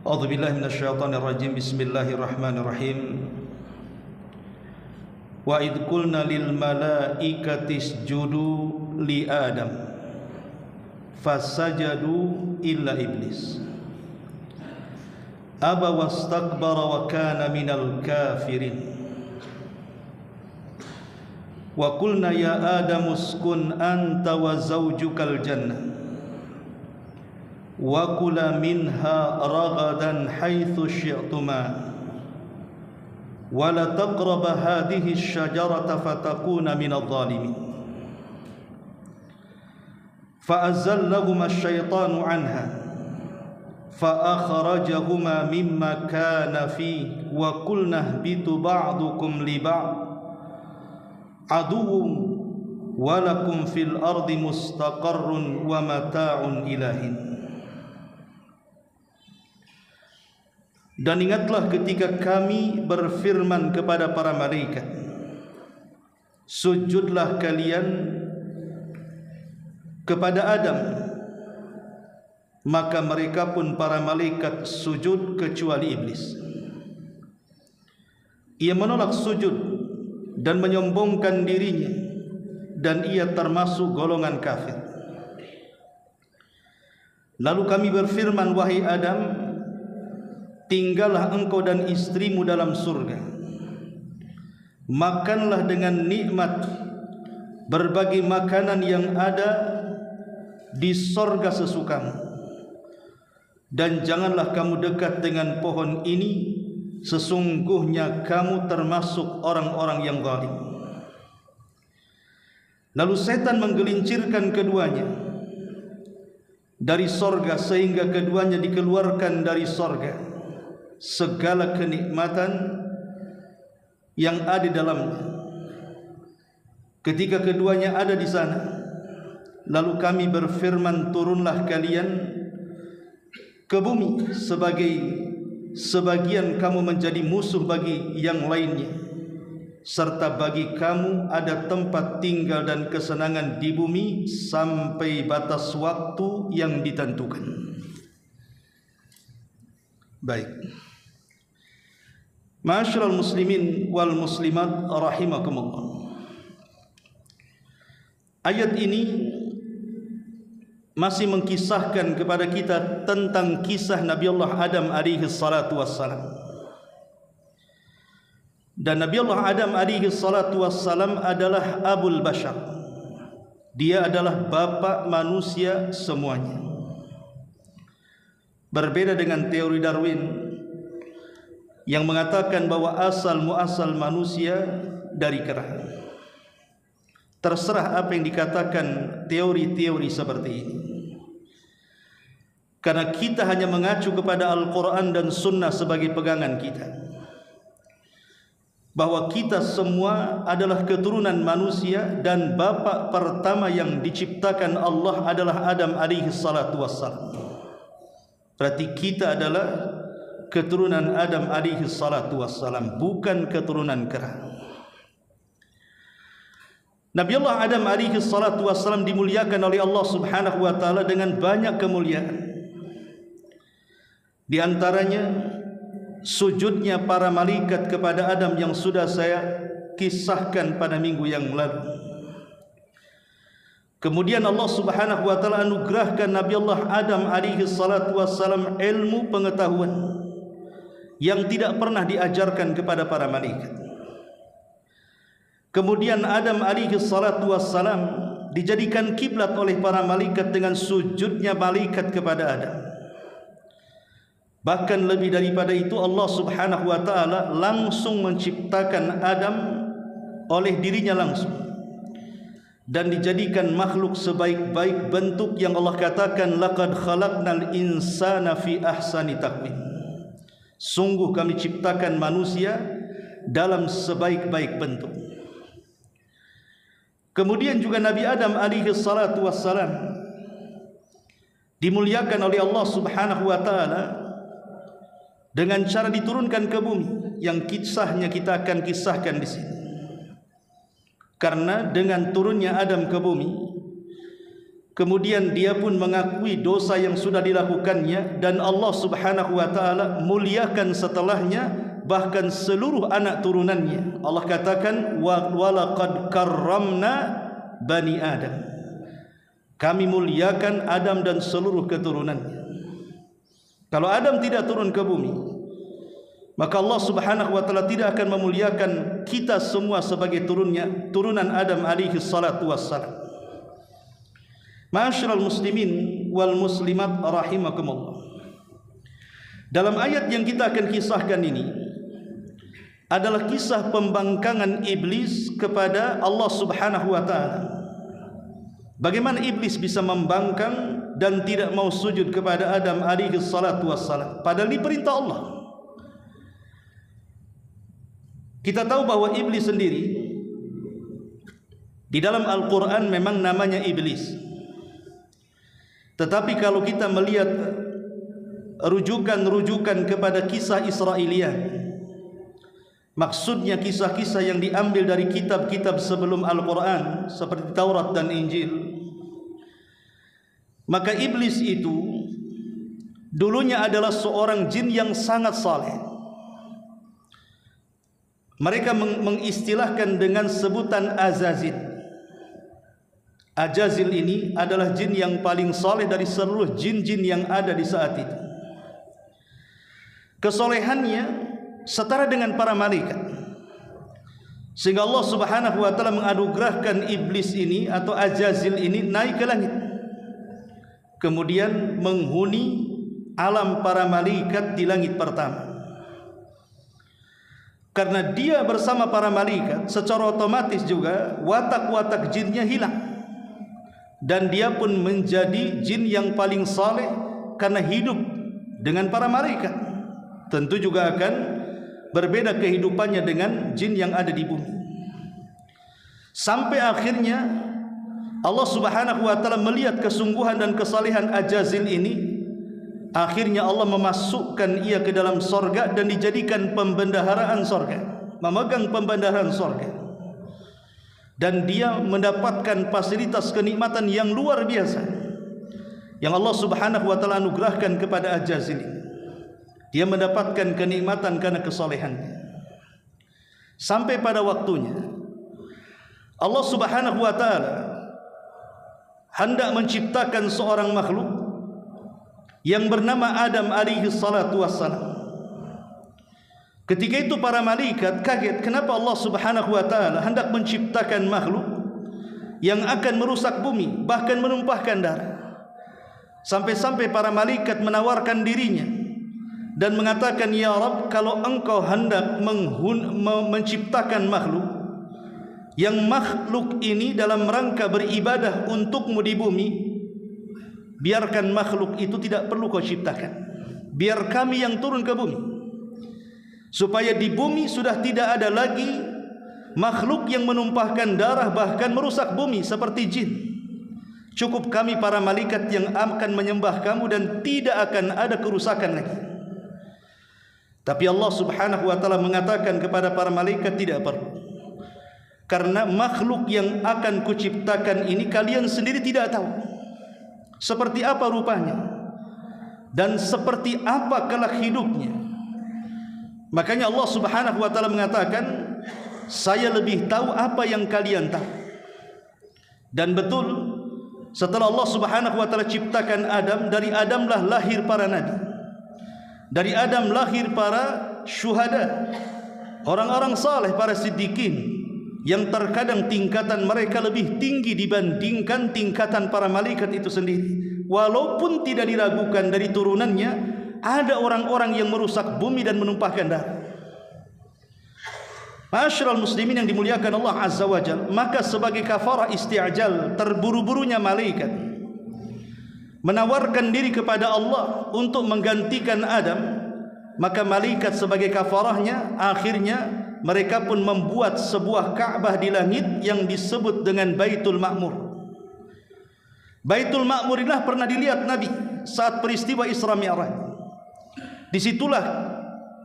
A'udzu billahi minasyaitonir rajim. Bismillahirrahmanirrahim. Wa idh qulna lil malaikati isjudu li Adam fasajadu illa iblis aba wastakbara wa kana minal kafirin. Wa qulna ya Adam uskun anta wa zawjukal jannah wa kula minha ragadan haitsu syi'tuma wa la taqraba hadhihi asy-syajarata fatakuna minadh dhalimin. Fa azallahuma asy-syaitanu anha fa akhrajahuma mimma kana fi wa qulna ihbitu ba'dukum li ba'd aduwwun wa lakum fil ardi mustaqarrun wa mata'un ilahin. Dan ingatlah ketika kami berfirman kepada para malaikat, sujudlah kalian kepada Adam, maka mereka pun para malaikat sujud kecuali iblis. Ia menolak sujud dan menyombongkan dirinya, dan ia termasuk golongan kafir. Lalu kami berfirman, wahai Adam, tinggallah engkau dan istrimu dalam surga, makanlah dengan nikmat berbagai makanan yang ada di surga sesukamu, dan janganlah kamu dekat dengan pohon ini, sesungguhnya kamu termasuk orang-orang yang zalim. Lalu setan menggelincirkan keduanya dari surga sehingga keduanya dikeluarkan dari surga. Segala kenikmatan yang ada di dalamnya. Ketika keduanya ada di sana, lalu kami berfirman, turunlah kalian ke bumi sebagai sebagian kamu menjadi musuh bagi yang lainnya, serta bagi kamu ada tempat tinggal dan kesenangan di bumi sampai batas waktu yang ditentukan. Baik. Ma'asyiral muslimin wal muslimat rahimakumullah. Ayat ini masih mengkisahkan kepada kita tentang kisah Nabi Allah Adam alaihi salatu wassalam. Dan Nabi Allah Adam alaihi salatu wassalam adalah abul bashar. Dia adalah bapa manusia semuanya. Berbeda dengan teori Darwin yang mengatakan bahwa asal muasal manusia dari kera. Terserah apa yang dikatakan teori-teori seperti ini, karena kita hanya mengacu kepada Al-Quran dan Sunnah sebagai pegangan kita, bahwa kita semua adalah keturunan manusia dan bapa pertama yang diciptakan Allah adalah Adam alaihi salatu wassalam. Berarti kita adalah keturunan Adam alaihi salatu wassalam, bukan keturunan kera. Nabi Allah Adam alaihi salatu wassalam dimuliakan oleh Allah subhanahu wa ta'ala dengan banyak kemuliaan. Di antaranya sujudnya para malaikat kepada Adam yang sudah saya kisahkan pada minggu yang lalu. Kemudian Allah subhanahu wa ta'ala anugerahkan Nabi Allah Adam alaihi salatu wassalam ilmu pengetahuan yang tidak pernah diajarkan kepada para malaikat. Kemudian Adam alaihi salatu wassalam dijadikan kiblat oleh para malaikat dengan sujudnya malaikat kepada Adam. Bahkan lebih daripada itu, Allah subhanahu wa ta'ala langsung menciptakan Adam oleh dirinya langsung, dan dijadikan makhluk sebaik-baik bentuk yang Allah katakan, laqad khalaqnal insana fi ahsani taqwim. Sungguh kami ciptakan manusia dalam sebaik-baik bentuk. Kemudian juga Nabi Adam alaihi salatu wassalam dimuliakan oleh Allah subhanahu wa ta'ala dengan cara diturunkan ke bumi, yang kisahnya kita akan kisahkan di sini. Karena dengan turunnya Adam ke bumi, kemudian dia pun mengakui dosa yang sudah dilakukannya, dan Allah Subhanahu wa taala muliakan setelahnya bahkan seluruh anak turunannya. Allah katakan walaqad karramna bani Adam, kami muliakan Adam dan seluruh keturunannya. Kalau Adam tidak turun ke bumi, maka Allah Subhanahu wa taala tidak akan memuliakan kita semua sebagai turunan Adam alaihi salatu wassalam. Ma'asyiral muslimin wal muslimat rahimakumullah. Dalam ayat yang kita akan kisahkan ini adalah kisah pembangkangan iblis kepada Allah Subhanahu wa taala. Bagaimana iblis bisa membangkang dan tidak mau sujud kepada Adam alaihi salatu wassalam, padahal diperintah Allah. Kita tahu bahwa iblis sendiri di dalam Al-Quran memang namanya iblis. Tetapi kalau kita melihat rujukan-rujukan kepada kisah Israiliyat, maksudnya kisah-kisah yang diambil dari kitab-kitab sebelum Al-Quran seperti Taurat dan Injil, maka iblis itu dulunya adalah seorang jin yang sangat saleh. Mereka mengistilahkan dengan sebutan Azazil. Azazil ini adalah jin yang paling saleh dari seluruh jin-jin yang ada di saat itu. Kesolehannya setara dengan para malaikat, sehingga Allah Subhanahu wa taala menganugerahkan iblis ini atau Azazil ini naik ke langit, kemudian menghuni alam para malaikat di langit pertama. Karena dia bersama para malaikat, secara otomatis juga watak-watak jinnya hilang, dan dia pun menjadi jin yang paling saleh karena hidup dengan para malaikat. Tentu juga akan berbeda kehidupannya dengan jin yang ada di bumi. Sampai akhirnya Allah Subhanahu wa taala melihat kesungguhan dan kesalehan Azazil ini. Akhirnya Allah memasukkan ia ke dalam sorga dan dijadikan pembendaharaan sorga, memegang pembendaharaan sorga, dan dia mendapatkan fasilitas kenikmatan yang luar biasa yang Allah Subhanahu wa taala anugerahkan kepada Azazil. Dia mendapatkan kenikmatan karena kesolehannya. Sampai pada waktunya Allah Subhanahu wa taala hendak menciptakan seorang makhluk yang bernama Adam alaihi salatu wassalam. Ketika itu para malaikat kaget, kenapa Allah Subhanahu wa taala hendak menciptakan makhluk yang akan merusak bumi, bahkan menumpahkan darah. Sampai-sampai para malaikat menawarkan dirinya dan mengatakan, ya Rabb, kalau engkau hendak menciptakan makhluk, yang makhluk ini dalam rangka beribadah untukmu di bumi, biarkan makhluk itu tidak perlu kau ciptakan, biar kami yang turun ke bumi, supaya di bumi sudah tidak ada lagi makhluk yang menumpahkan darah bahkan merusak bumi seperti jin. Cukup kami para malaikat yang akan menyembah kamu dan tidak akan ada kerusakan lagi. Tapi Allah Subhanahu wa taala mengatakan kepada para malaikat, tidak perlu, karena makhluk yang akan kuciptakan ini kalian sendiri tidak tahu seperti apa rupanya dan seperti apa kelak hidupnya. Makanya Allah Subhanahu wa taala mengatakan, saya lebih tahu apa yang kalian tahu. Dan betul, setelah Allah Subhanahu wa taala ciptakan Adam, dari Adamlah lahir para nabi, dari Adam lahir para syuhada, orang-orang saleh, para siddiqin, yang terkadang tingkatan mereka lebih tinggi dibandingkan tingkatan para malaikat itu sendiri. Walaupun tidak diragukan dari turunannya ada orang-orang yang merusak bumi dan menumpahkan darah. Ma'asyiral muslimin yang dimuliakan Allah Azza wa Jalla, maka sebagai kafarah isti'jal, terburu-burunya malaikat menawarkan diri kepada Allah untuk menggantikan Adam, maka malaikat sebagai kafarahnya akhirnya mereka pun membuat sebuah Ka'bah di langit yang disebut dengan Baitul Ma'mur. Baitul Ma'mur inilah pernah dilihat Nabi saat peristiwa Isra Mi'raj. Disitulah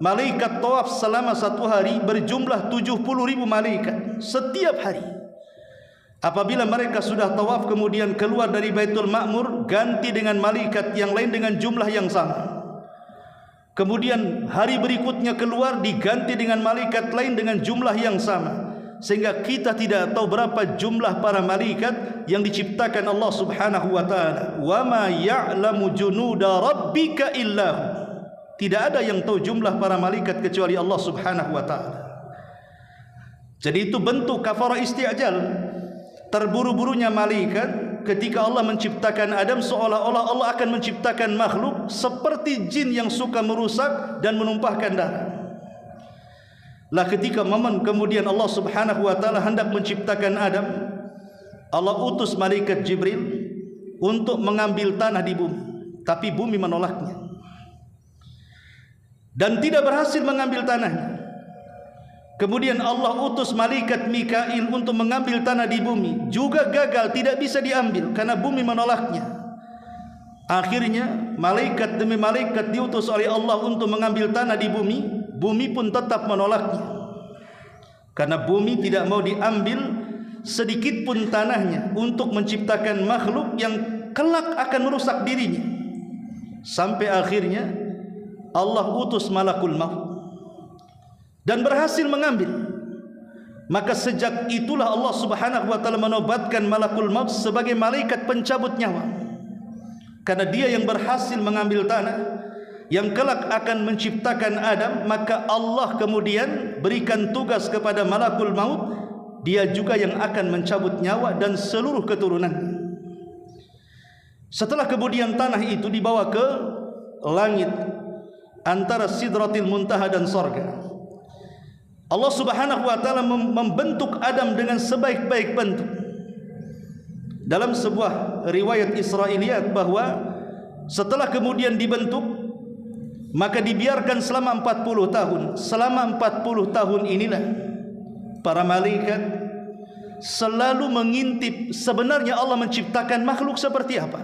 malaikat tawaf selama 1 hari berjumlah 70.000 malaikat setiap hari. Apabila mereka sudah tawaf kemudian keluar dari Baitul Ma'mur, ganti dengan malaikat yang lain dengan jumlah yang sama. Kemudian hari berikutnya keluar, diganti dengan malaikat lain dengan jumlah yang sama, sehingga kita tidak tahu berapa jumlah para malaikat yang diciptakan Allah Subhanahu wa taala. Wa ma ya'lamu junuda rabbika illa hu. Tidak ada yang tahu jumlah para malaikat kecuali Allah Subhanahu wa taala. Jadi itu bentuk kafarah isti'jal. Terburu-burunya malaikat ketika Allah menciptakan Adam, seolah-olah Allah akan menciptakan makhluk seperti jin yang suka merusak dan menumpahkan darah. Lah ketika momen kemudian Allah Subhanahu wa taala hendak menciptakan Adam, Allah utus malaikat Jibril untuk mengambil tanah di bumi, tapi bumi menolaknya dan tidak berhasil mengambil tanahnya. Kemudian Allah utus malaikat Mikail untuk mengambil tanah di bumi, juga gagal, tidak bisa diambil karena bumi menolaknya. Akhirnya malaikat demi malaikat diutus oleh Allah untuk mengambil tanah di bumi, bumi pun tetap menolaknya. Karena bumi tidak mau diambil sedikit pun tanahnya untuk menciptakan makhluk yang kelak akan merusak dirinya. Sampai akhirnya Allah utus malakul maut dan berhasil mengambil. Maka sejak itulah Allah Subhanahu wa taala menobatkan malakul maut sebagai malaikat pencabut nyawa, karena dia yang berhasil mengambil tanah yang kelak akan menciptakan Adam. Maka Allah kemudian berikan tugas kepada malakul maut, dia juga yang akan mencabut nyawa dan seluruh keturunan. Setelah kemudian tanah itu dibawa ke langit antara Sidratil Muntaha dan sorga, Allah Subhanahu wa taala membentuk Adam dengan sebaik-baik bentuk. Dalam sebuah riwayat Israiliyat bahwa setelah kemudian dibentuk, maka dibiarkan selama 40 tahun. Selama 40 tahun inilah para malaikat selalu mengintip sebenarnya Allah menciptakan makhluk seperti apa,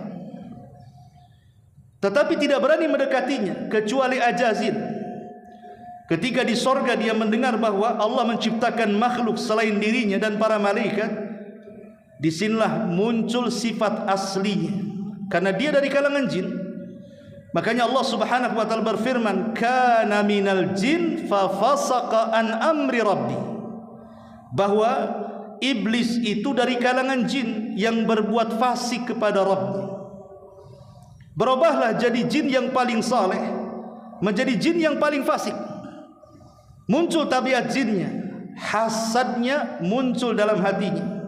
tetapi tidak berani mendekatinya kecuali Ajazil. Ketika di sorga dia mendengar bahwa Allah menciptakan makhluk selain dirinya dan para malaikat, disinilah muncul sifat aslinya, karena dia dari kalangan jin. Makanya Allah Subhanahu wa taala berfirman, kana minal jin fa fasaqa an amri rabbi, bahwa iblis itu dari kalangan jin yang berbuat fasik kepada Rabb. Berubahlah jadi jin yang paling saleh menjadi jin yang paling fasik. Muncul tabiat jinnya, hasadnya muncul dalam hatinya.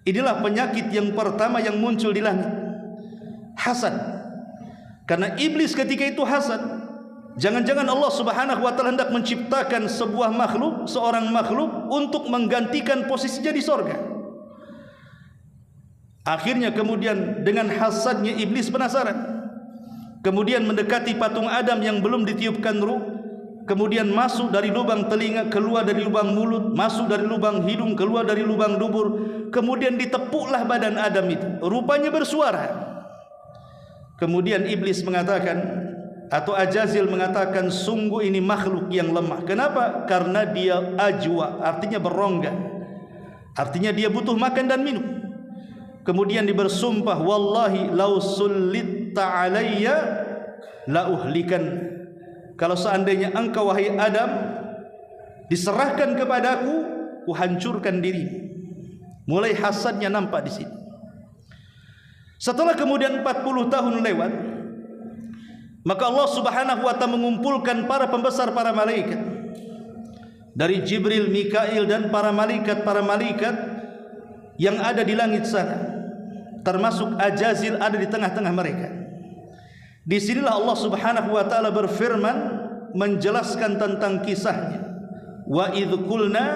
Inilah penyakit yang pertama yang muncul di langit, hasad. Karena iblis ketika itu hasad, jangan-jangan Allah Subhanahu wa taala hendak menciptakan sebuah makhluk, seorang makhluk untuk menggantikan posisinya di sorga. Akhirnya kemudian dengan hasadnya iblis penasaran, kemudian mendekati patung Adam yang belum ditiupkan ruh. Kemudian masuk dari lubang telinga, keluar dari lubang mulut, masuk dari lubang hidung, keluar dari lubang dubur. Kemudian ditepuklah badan Adam itu, rupanya bersuara. Kemudian iblis mengatakan, atau Ajazil mengatakan, sungguh ini makhluk yang lemah. Kenapa? Karena dia ajwa, artinya berongga, artinya dia butuh makan dan minum. Kemudian dia bersumpah, wallahi lau sulitta alayya la uhlikan. Kalau seandainya engkau wahai Adam diserahkan kepadaku, kuhancurkan diri. Mulai hasadnya nampak di sini. Setelah kemudian 40 tahun lewat, maka Allah Subhanahu wa taala mengumpulkan para pembesar para malaikat dari Jibril, Mikail dan para malaikat yang ada di langit sana, termasuk Ajazil ada di tengah-tengah mereka. Di sinilah Allah Subhanahu wa taala berfirman menjelaskan tentang kisahnya. Wa idz qulna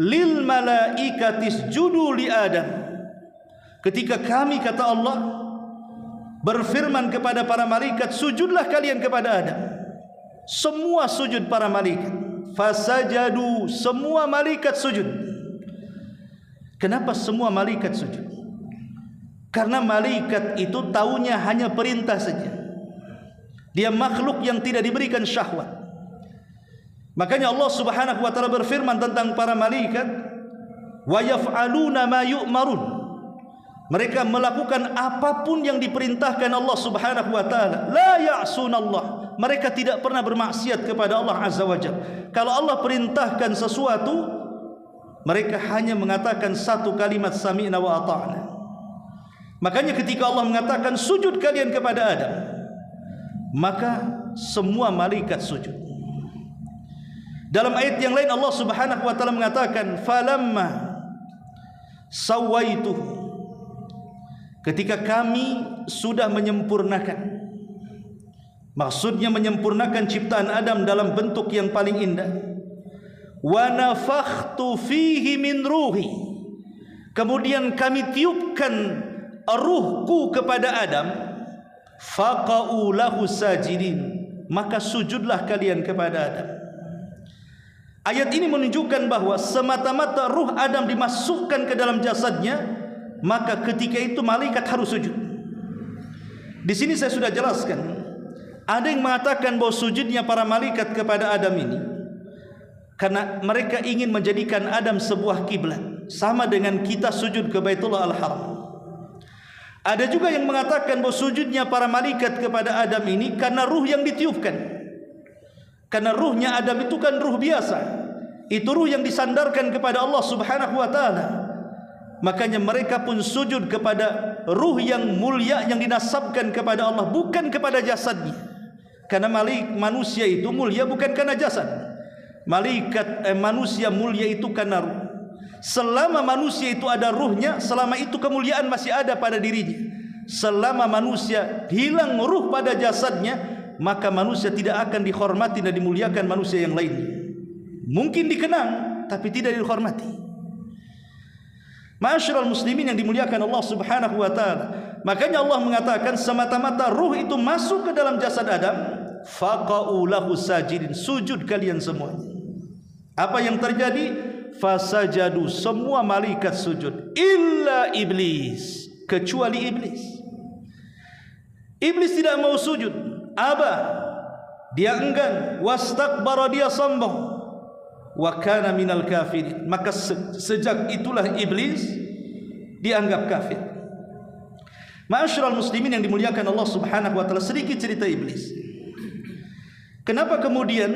lil malaikati isjudu li Adam. Ketika kami, kata Allah, berfirman kepada para malaikat, sujudlah kalian kepada Adam. Semua sujud para malaikat. Fasajadu, semua malaikat sujud. Kenapa semua malaikat sujud? Karena malaikat itu taunya hanya perintah saja. Dia makhluk yang tidak diberikan syahwat. Makanya Allah Subhanahu wa taala berfirman tentang para malaikat, wa yaf'aluna ma yu'marun. Mereka melakukan apapun yang diperintahkan Allah Subhanahu wa taala. La ya'sunallah. Mereka tidak pernah bermaksiat kepada Allah Azza wa Jalla. Kalau Allah perintahkan sesuatu, mereka hanya mengatakan satu kalimat sami'na wa ata'na. Makanya ketika Allah mengatakan sujud kalian kepada Adam, maka semua malaikat sujud. Dalam ayat yang lain Allah Subhanahu wa taala mengatakan falamma sawaituhu, ketika kami sudah menyempurnakan, maksudnya menyempurnakan ciptaan Adam dalam bentuk yang paling indah, wa nafakhtu fihi min ruhi, kemudian kami tiupkan ruhku kepada Adam, faqa'u lahu sajidin, maka sujudlah kalian kepada Adam. Ayat ini menunjukkan bahwa semata-mata ruh Adam dimasukkan ke dalam jasadnya, maka ketika itu malaikat harus sujud. Di sini saya sudah jelaskan, ada yang mengatakan bahwa sujudnya para malaikat kepada Adam ini karena mereka ingin menjadikan Adam sebuah kiblat, sama dengan kita sujud ke Baitullah Al-Haram. Ada juga yang mengatakan bahwa sujudnya para malaikat kepada Adam ini karena ruh yang ditiupkan. Karena ruhnya Adam itu kan ruh biasa, itu ruh yang disandarkan kepada Allah Subhanahu wa taala. Makanya mereka pun sujud kepada ruh yang mulia yang dinasabkan kepada Allah, bukan kepada jasadnya. Karena manusia itu mulia bukan karena jasad. Manusia mulia itu karena ruh. Selama manusia itu ada ruhnya, selama itu kemuliaan masih ada pada dirinya. Selama manusia hilang ruh pada jasadnya, maka manusia tidak akan dihormati dan dimuliakan manusia yang lainnya. Mungkin dikenang tapi tidak dihormati. Ma'asyiral muslimin yang dimuliakan Allah Subhanahu wa taala, makanya Allah mengatakan semata-mata ruh itu masuk ke dalam jasad Adam, faqa'u lahu sajidin, sujud kalian semuanya. Apa yang terjadi? Fasajadu, semua malaikat sujud, illa iblis, kecuali iblis. Iblis tidak mau sujud, aba, dia enggan, wastakbara, dia sombong, wa kana minal kafirin, maka sejak itulah iblis dianggap kafir. Ma'asyiral muslimin yang dimuliakan Allah Subhanahu wa taala, sedikit cerita iblis. Kenapa kemudian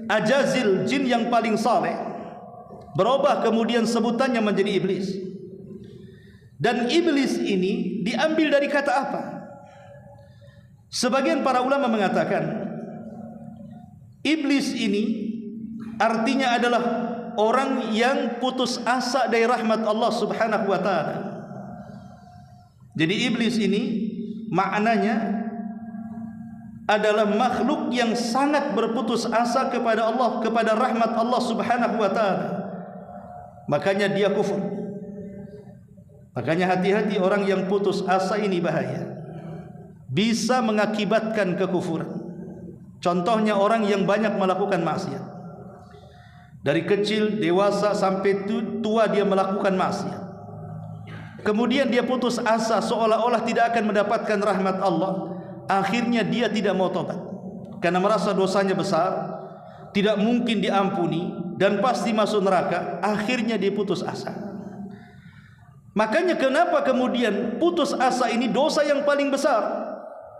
Ajazil, jin yang paling saleh, berubah kemudian sebutannya menjadi iblis? Dan iblis ini diambil dari kata apa? Sebagian para ulama mengatakan iblis ini artinya adalah orang yang putus asa dari rahmat Allah Subhanahu wa taala. Jadi iblis ini maknanya adalah makhluk yang sangat berputus asa kepada Allah, kepada rahmat Allah Subhanahu wa taala. Makanya dia kufur. Makanya hati-hati, orang yang putus asa ini bahaya, bisa mengakibatkan kekufuran. Contohnya orang yang banyak melakukan maksiat, dari kecil, dewasa sampai tua dia melakukan maksiat. Kemudian dia putus asa, seolah-olah tidak akan mendapatkan rahmat Allah. Akhirnya dia tidak mau tobat karena merasa dosanya besar, tidak mungkin diampuni dan pasti masuk neraka. Akhirnya dia putus asa. Makanya kenapa kemudian putus asa ini dosa yang paling besar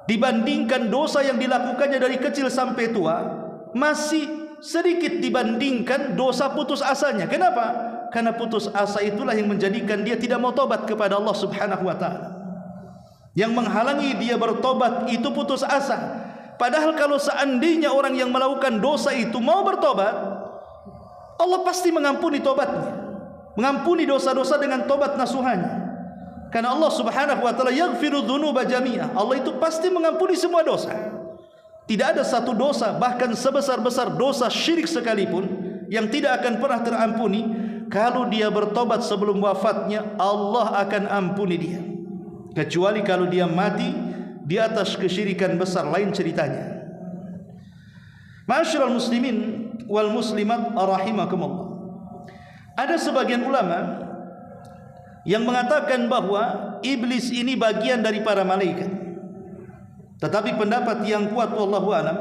dibandingkan dosa yang dilakukannya dari kecil sampai tua, masih sedikit dibandingkan dosa putus asanya. Kenapa? Karena putus asa itulah yang menjadikan dia tidak mau tobat kepada Allah Subhanahu wa taala. Yang menghalangi dia bertobat itu putus asa. Padahal kalau seandainya orang yang melakukan dosa itu mau bertobat, Allah pasti mengampuni tobatnya, mengampuni dosa-dosa dengan tobat nasuhanya. Karena Allah Subhanahu wa taala yaghfiru dzunuba jami'ah, Allah itu pasti mengampuni semua dosa. Tidak ada satu dosa, bahkan sebesar-besar dosa syirik sekalipun, yang tidak akan pernah terampuni. Kalau dia bertobat sebelum wafatnya, Allah akan ampuni dia. Kecuali kalau dia mati di atas kesyirikan besar, lain ceritanya. Ma'asyiral muslimin wal muslimat rahimakumullah. Ada sebagian ulama yang mengatakan bahwa iblis ini bagian dari para malaikat. Tetapi pendapat yang kuat wallahu alam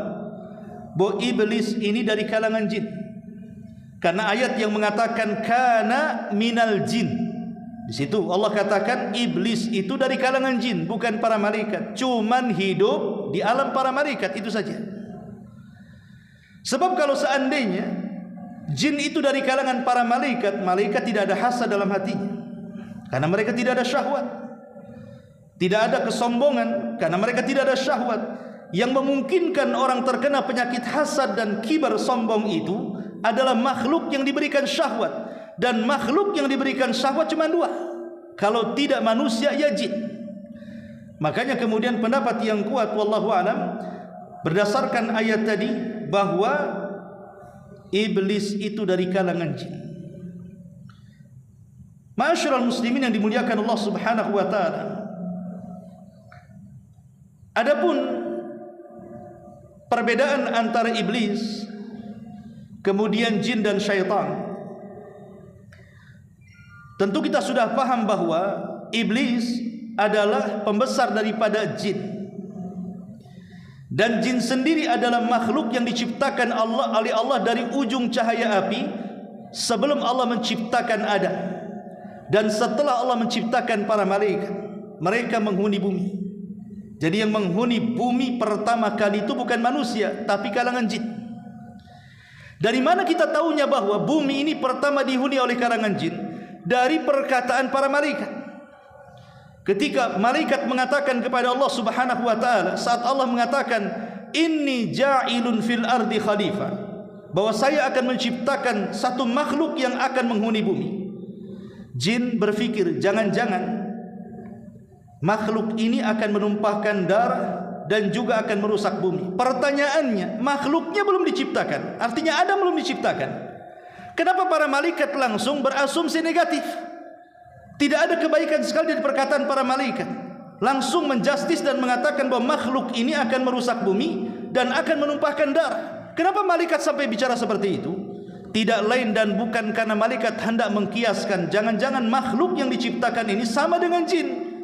bahwa iblis ini dari kalangan jin. Karena ayat yang mengatakan kana minal jin, di situ Allah katakan iblis itu dari kalangan jin, bukan para malaikat. Cuman hidup di alam para malaikat, itu saja. Sebab kalau seandainya jin itu dari kalangan para malaikat, malaikat tidak ada hasad dalam hatinya, karena mereka tidak ada syahwat. Tidak ada kesombongan, karena mereka tidak ada syahwat. Yang memungkinkan orang terkena penyakit hasad dan kibar sombong itu adalah makhluk yang diberikan syahwat. Dan makhluk yang diberikan syahwat cuma dua, kalau tidak manusia ya jin. Makanya kemudian pendapat yang kuat wallahu alam berdasarkan ayat tadi bahwa iblis itu dari kalangan jin. Ma'asyiral muslimin yang dimuliakan Allah Subhanahu wa taala, adapun perbedaan antara iblis kemudian jin dan syaitan, tentu kita sudah paham bahwa iblis adalah pembesar daripada jin, dan jin sendiri adalah makhluk yang diciptakan oleh Allah dari ujung cahaya api sebelum Allah menciptakan Adam. Dan setelah Allah menciptakan para malaikat, mereka menghuni bumi. Jadi yang menghuni bumi pertama kali itu bukan manusia, tapi kalangan jin. Dari mana kita tahunya bahwa bumi ini pertama dihuni oleh kalangan jin? Dari perkataan para malaikat. Ketika malaikat mengatakan kepada Allah Subhanahu wa taala, saat Allah mengatakan inni ja'ilun fil ardi khalifah, bahwa saya akan menciptakan satu makhluk yang akan menghuni bumi. Jin berpikir, jangan-jangan makhluk ini akan menumpahkan darah dan juga akan merusak bumi. Pertanyaannya, makhluknya belum diciptakan, artinya Adam belum diciptakan. Kenapa para malaikat langsung berasumsi negatif? Tidak ada kebaikan sekali dari perkataan para malaikat. Langsung menjustis dan mengatakan bahwa makhluk ini akan merusak bumi dan akan menumpahkan darah. Kenapa malaikat sampai bicara seperti itu? Tidak lain dan bukan karena malaikat hendak mengkiaskan jangan-jangan makhluk yang diciptakan ini sama dengan jin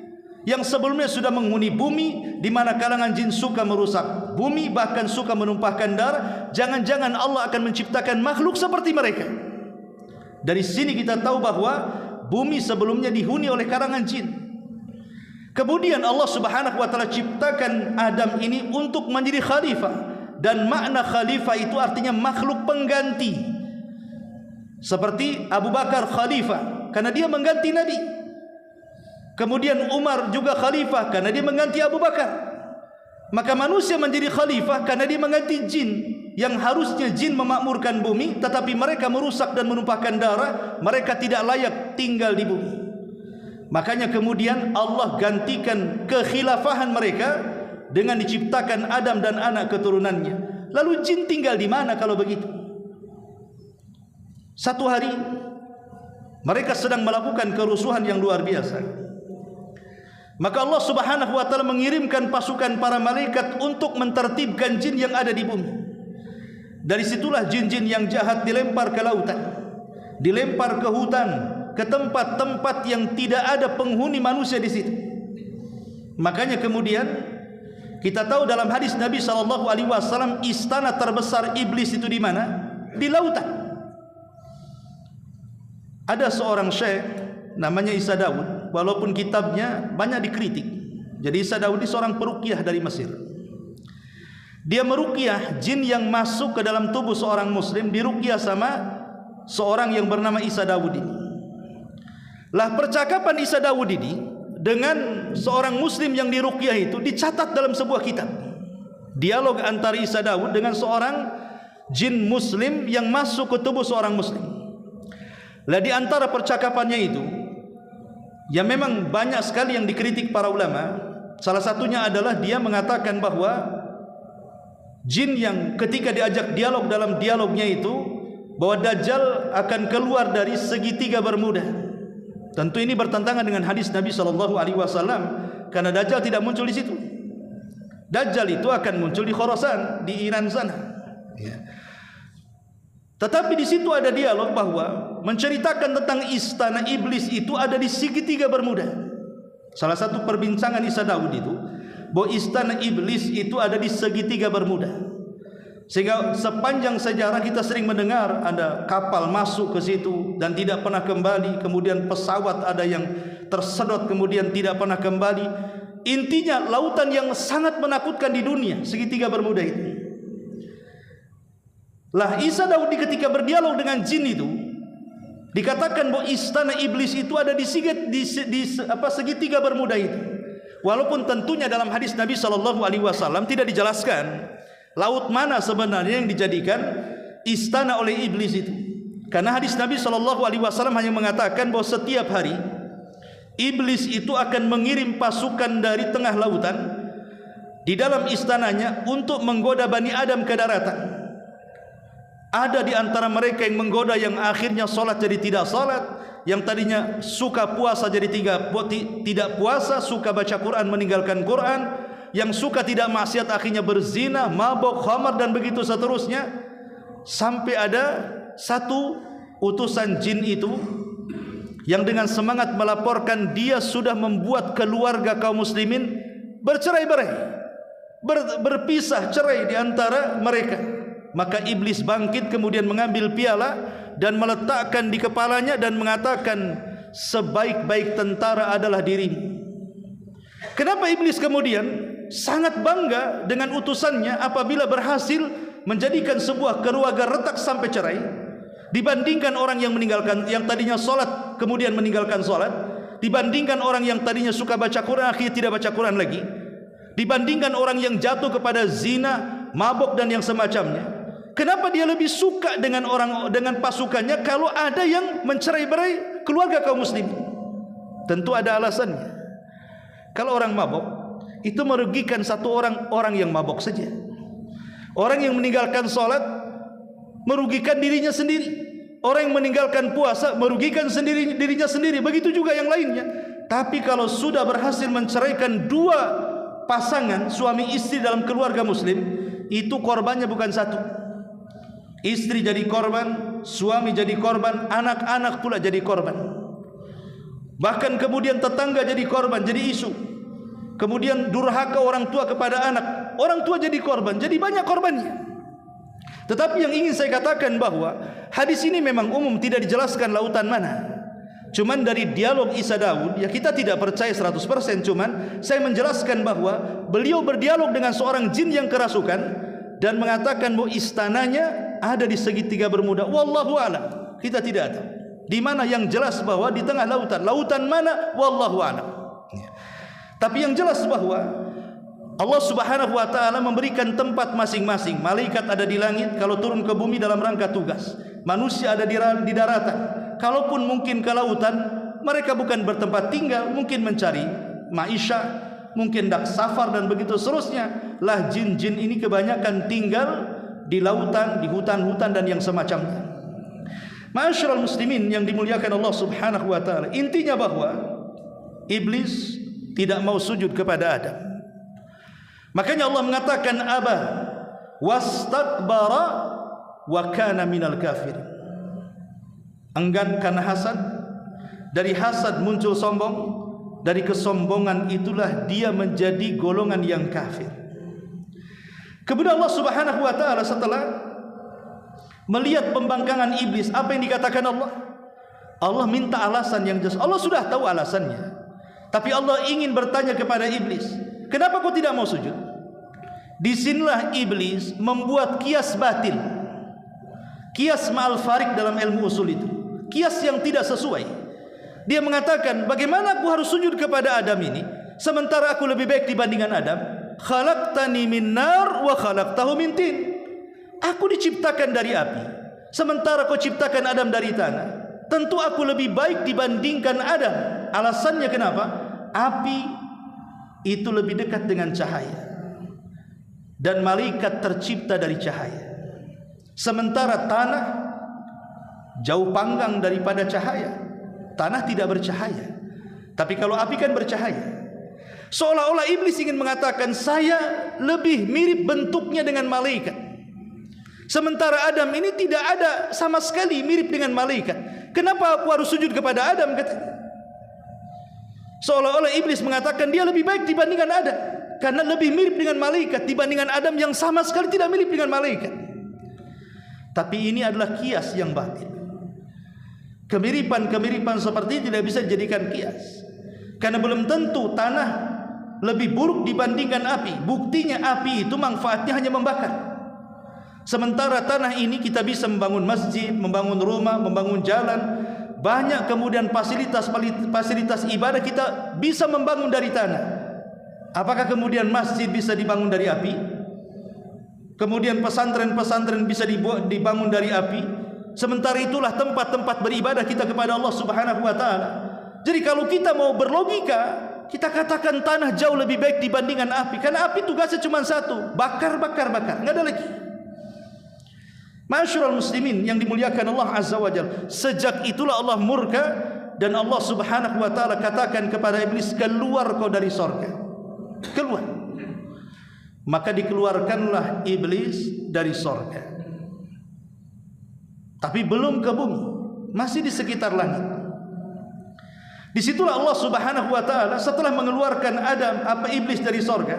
yang sebelumnya sudah menghuni bumi, di mana kalangan jin suka merusak bumi, bahkan suka menumpahkan darah. Jangan-jangan Allah akan menciptakan makhluk seperti mereka. Dari sini kita tahu bahwa bumi sebelumnya dihuni oleh kalangan jin. Kemudian Allah Subhanahu wa taala ciptakan Adam ini untuk menjadi khalifah, dan makna khalifah itu artinya makhluk pengganti. Seperti Abu Bakar khalifah karena dia mengganti Nabi. Kemudian Umar juga khalifah karena dia mengganti Abu Bakar. Maka manusia menjadi khalifah karena dia mengganti jin, yang harusnya jin memakmurkan bumi, tetapi mereka merusak dan menumpahkan darah. Mereka tidak layak tinggal di bumi. Makanya kemudian Allah gantikan kekhilafahan mereka dengan diciptakan Adam dan anak keturunannya. Lalu jin tinggal di mana kalau begitu? Satu hari mereka sedang melakukan kerusuhan yang luar biasa. Maka Allah Subhanahu wa taala mengirimkan pasukan para malaikat untuk mentertibkan jin yang ada di bumi. Dari situlah jin-jin yang jahat dilempar ke lautan, dilempar ke hutan, ke tempat-tempat yang tidak ada penghuni manusia di situ. Makanya kemudian kita tahu dalam hadis Nabi SAW, istana terbesar iblis itu di mana? Di lautan. Ada seorang syekh namanya Isa Daud, walaupun kitabnya banyak dikritik. Jadi Isa Daud ini seorang peruqyah dari Mesir. Dia meruqyah jin yang masuk ke dalam tubuh seorang muslim, diruqyah sama seorang yang bernama Isa Daud ini. Lah percakapan Isa Daud ini dengan seorang muslim yang diruqyah itu dicatat dalam sebuah kitab. Dialog antara Isa Daud dengan seorang jin muslim yang masuk ke tubuh seorang muslim. Lah di antara percakapannya itu, ya memang banyak sekali yang dikritik para ulama. Salah satunya adalah dia mengatakan bahwa jin yang ketika diajak dialog dalam dialognya itu, bahwa Dajjal akan keluar dari segitiga Bermuda. Tentu ini bertentangan dengan hadis Nabi SAW, karena Dajjal tidak muncul di situ. Dajjal itu akan muncul di Khorasan, di Iran sana. Ya. Tetapi di situ ada dialog bahwa menceritakan tentang istana iblis itu ada di segitiga Bermuda. Salah satu perbincangan Isa Daud itu bahwa istana iblis itu ada di segitiga Bermuda. Sehingga sepanjang sejarah kita sering mendengar ada kapal masuk ke situ dan tidak pernah kembali, kemudian pesawat ada yang tersedot kemudian tidak pernah kembali. Intinya lautan yang sangat menakutkan di dunia, segitiga Bermuda itu. Lah Isa Daud ketika berdialog dengan jin itu dikatakan bahwa istana iblis itu ada di segitiga Bermuda itu. Walaupun tentunya dalam hadis Nabi SAW tidak dijelaskan laut mana sebenarnya yang dijadikan istana oleh iblis itu. Karena hadis Nabi SAW hanya mengatakan bahwa setiap hari iblis itu akan mengirim pasukan dari tengah lautan di dalam istananya untuk menggoda Bani Adam ke daratan. Ada di antara mereka yang menggoda yang akhirnya sholat jadi tidak sholat, yang tadinya suka puasa jadi tidak puasa, suka baca Quran meninggalkan Quran, yang suka tidak maksiat akhirnya berzina, mabok, khamar dan begitu seterusnya. Sampai ada satu utusan jin itu yang dengan semangat melaporkan dia sudah membuat keluarga kaum muslimin bercerai-berai, berpisah cerai di antara mereka. Maka iblis bangkit kemudian mengambil piala dan meletakkan di kepalanya dan mengatakan, sebaik-baik tentara adalah dirimu. Kenapa iblis kemudian sangat bangga dengan utusannya apabila berhasil menjadikan sebuah keluarga retak sampai cerai, dibandingkan orang yang tadinya sholat kemudian meninggalkan sholat, dibandingkan orang yang tadinya suka baca Quran akhirnya tidak baca Quran lagi, dibandingkan orang yang jatuh kepada zina, mabok dan yang semacamnya. Kenapa dia lebih suka dengan pasukannya kalau ada yang mencerai-berai keluarga kaum muslim? Tentu ada alasannya. Kalau orang mabok itu merugikan satu orang yang mabok saja. Orang yang meninggalkan sholat merugikan dirinya sendiri. Orang yang meninggalkan puasa merugikan dirinya sendiri. Begitu juga yang lainnya. Tapi kalau sudah berhasil menceraikan dua pasangan suami istri dalam keluarga muslim, itu korbannya bukan satu. Istri jadi korban, suami jadi korban, anak-anak pula jadi korban. Bahkan kemudian tetangga jadi korban, jadi isu. Kemudian durhaka orang tua kepada anak, orang tua jadi korban, jadi banyak korbannya. Tetapi yang ingin saya katakan bahwa hadis ini memang umum, tidak dijelaskan lautan mana. Cuman dari dialog Isa Daud, ya kita tidak percaya 100%, cuman saya menjelaskan bahwa beliau berdialog dengan seorang jin yang kerasukan dan mengatakan bahwa istananya ada di segitiga Bermuda. Wallahu a'lam. Kita tidak tahu di mana, yang jelas bahwa di tengah lautan. Lautan mana? Wallahu a'lam. Tapi yang jelas bahwa Allah Subhanahu wa taala memberikan tempat masing-masing. Malaikat ada di langit kalau turun ke bumi dalam rangka tugas. Manusia ada di daratan. Kalaupun mungkin ke lautan, mereka bukan bertempat tinggal, mungkin mencari maisha, mungkin dak safar dan begitu seterusnya. Lah jin-jin ini kebanyakan tinggal di lautan, di hutan-hutan dan yang semacamnya. Ma'asyiral muslimin yang dimuliakan Allah Subhanahu wa taala, intinya bahwa iblis tidak mau sujud kepada Adam. Makanya Allah mengatakan aba wastakbara wa kana minal kafir. Enggan karena hasad, dari hasad muncul sombong, dari kesombongan itulah dia menjadi golongan yang kafir. Kemudian Allah Subhanahu wa taala setelah melihat pembangkangan iblis, apa yang dikatakan Allah? Allah minta alasan yang jelas. Allah sudah tahu alasannya, tapi Allah ingin bertanya kepada iblis, kenapa kau tidak mau sujud? Disinilah iblis membuat kias batil, kias ma'al farik dalam ilmu usul itu, kias yang tidak sesuai. Dia mengatakan, bagaimana aku harus sujud kepada Adam ini sementara aku lebih baik dibandingkan Adam? Khalaqtani min nar wa khalaqtahu min tin. Aku diciptakan dari api, sementara kau ciptakan Adam dari tanah. Tentu aku lebih baik dibandingkan Adam. Alasannya kenapa? Api itu lebih dekat dengan cahaya, dan malaikat tercipta dari cahaya, sementara tanah jauh panggang daripada cahaya. Tanah tidak bercahaya, tapi kalau api kan bercahaya. Seolah-olah iblis ingin mengatakan, saya lebih mirip bentuknya dengan malaikat, sementara Adam ini tidak ada sama sekali mirip dengan malaikat. Kenapa aku harus sujud kepada Adam, katanya. Seolah-olah iblis mengatakan dia lebih baik dibandingkan Adam. karena lebih mirip dengan malaikat dibandingkan Adam yang sama sekali tidak mirip dengan malaikat. Tapi ini adalah kias yang batil. Kemiripan-kemiripan seperti ini tidak bisa dijadikan kias, karena belum tentu tanah lebih buruk dibandingkan api. Buktinya api itu manfaatnya hanya membakar, sementara tanah ini kita bisa membangun masjid, membangun rumah, membangun jalan, banyak kemudian fasilitas ibadah kita bisa membangun dari tanah. Apakah kemudian masjid bisa dibangun dari api? Kemudian pesantren-pesantren bisa dibangun dari api? Sementara itulah tempat-tempat beribadah kita kepada Allah Subhanahu wa taala. Jadi kalau kita mau berlogika, kita katakan tanah jauh lebih baik dibandingkan api, karena api tugasnya cuma satu, bakar, enggak ada lagi. Ma'asyiral muslimin yang dimuliakan Allah Azza wa Jalla, sejak itulah Allah murka dan Allah Subhanahu wa taala katakan kepada iblis, keluar kau dari sorga, keluar. Maka dikeluarkanlah iblis dari sorga, tapi belum ke bumi, masih di sekitar langit. Disitulah Allah Subhanahu wa taala setelah mengeluarkan iblis dari sorga,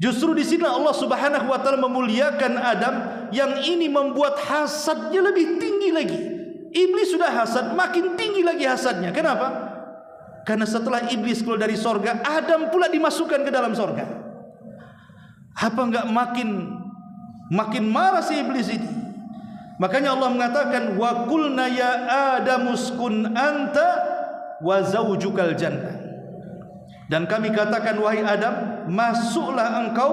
justru di sini Allah Subhanahu wa taala memuliakan Adam, yang ini membuat hasadnya lebih tinggi lagi. Iblis sudah hasad, makin tinggi lagi hasadnya. Kenapa? Karena setelah iblis keluar dari sorga, Adam pula dimasukkan ke dalam sorga. Apa enggak makin marah si iblis ini? Makanya Allah mengatakan, wa qulna ya adamuskun anta wa zaujukal jannah. Dan kami katakan, wahai Adam, masuklah engkau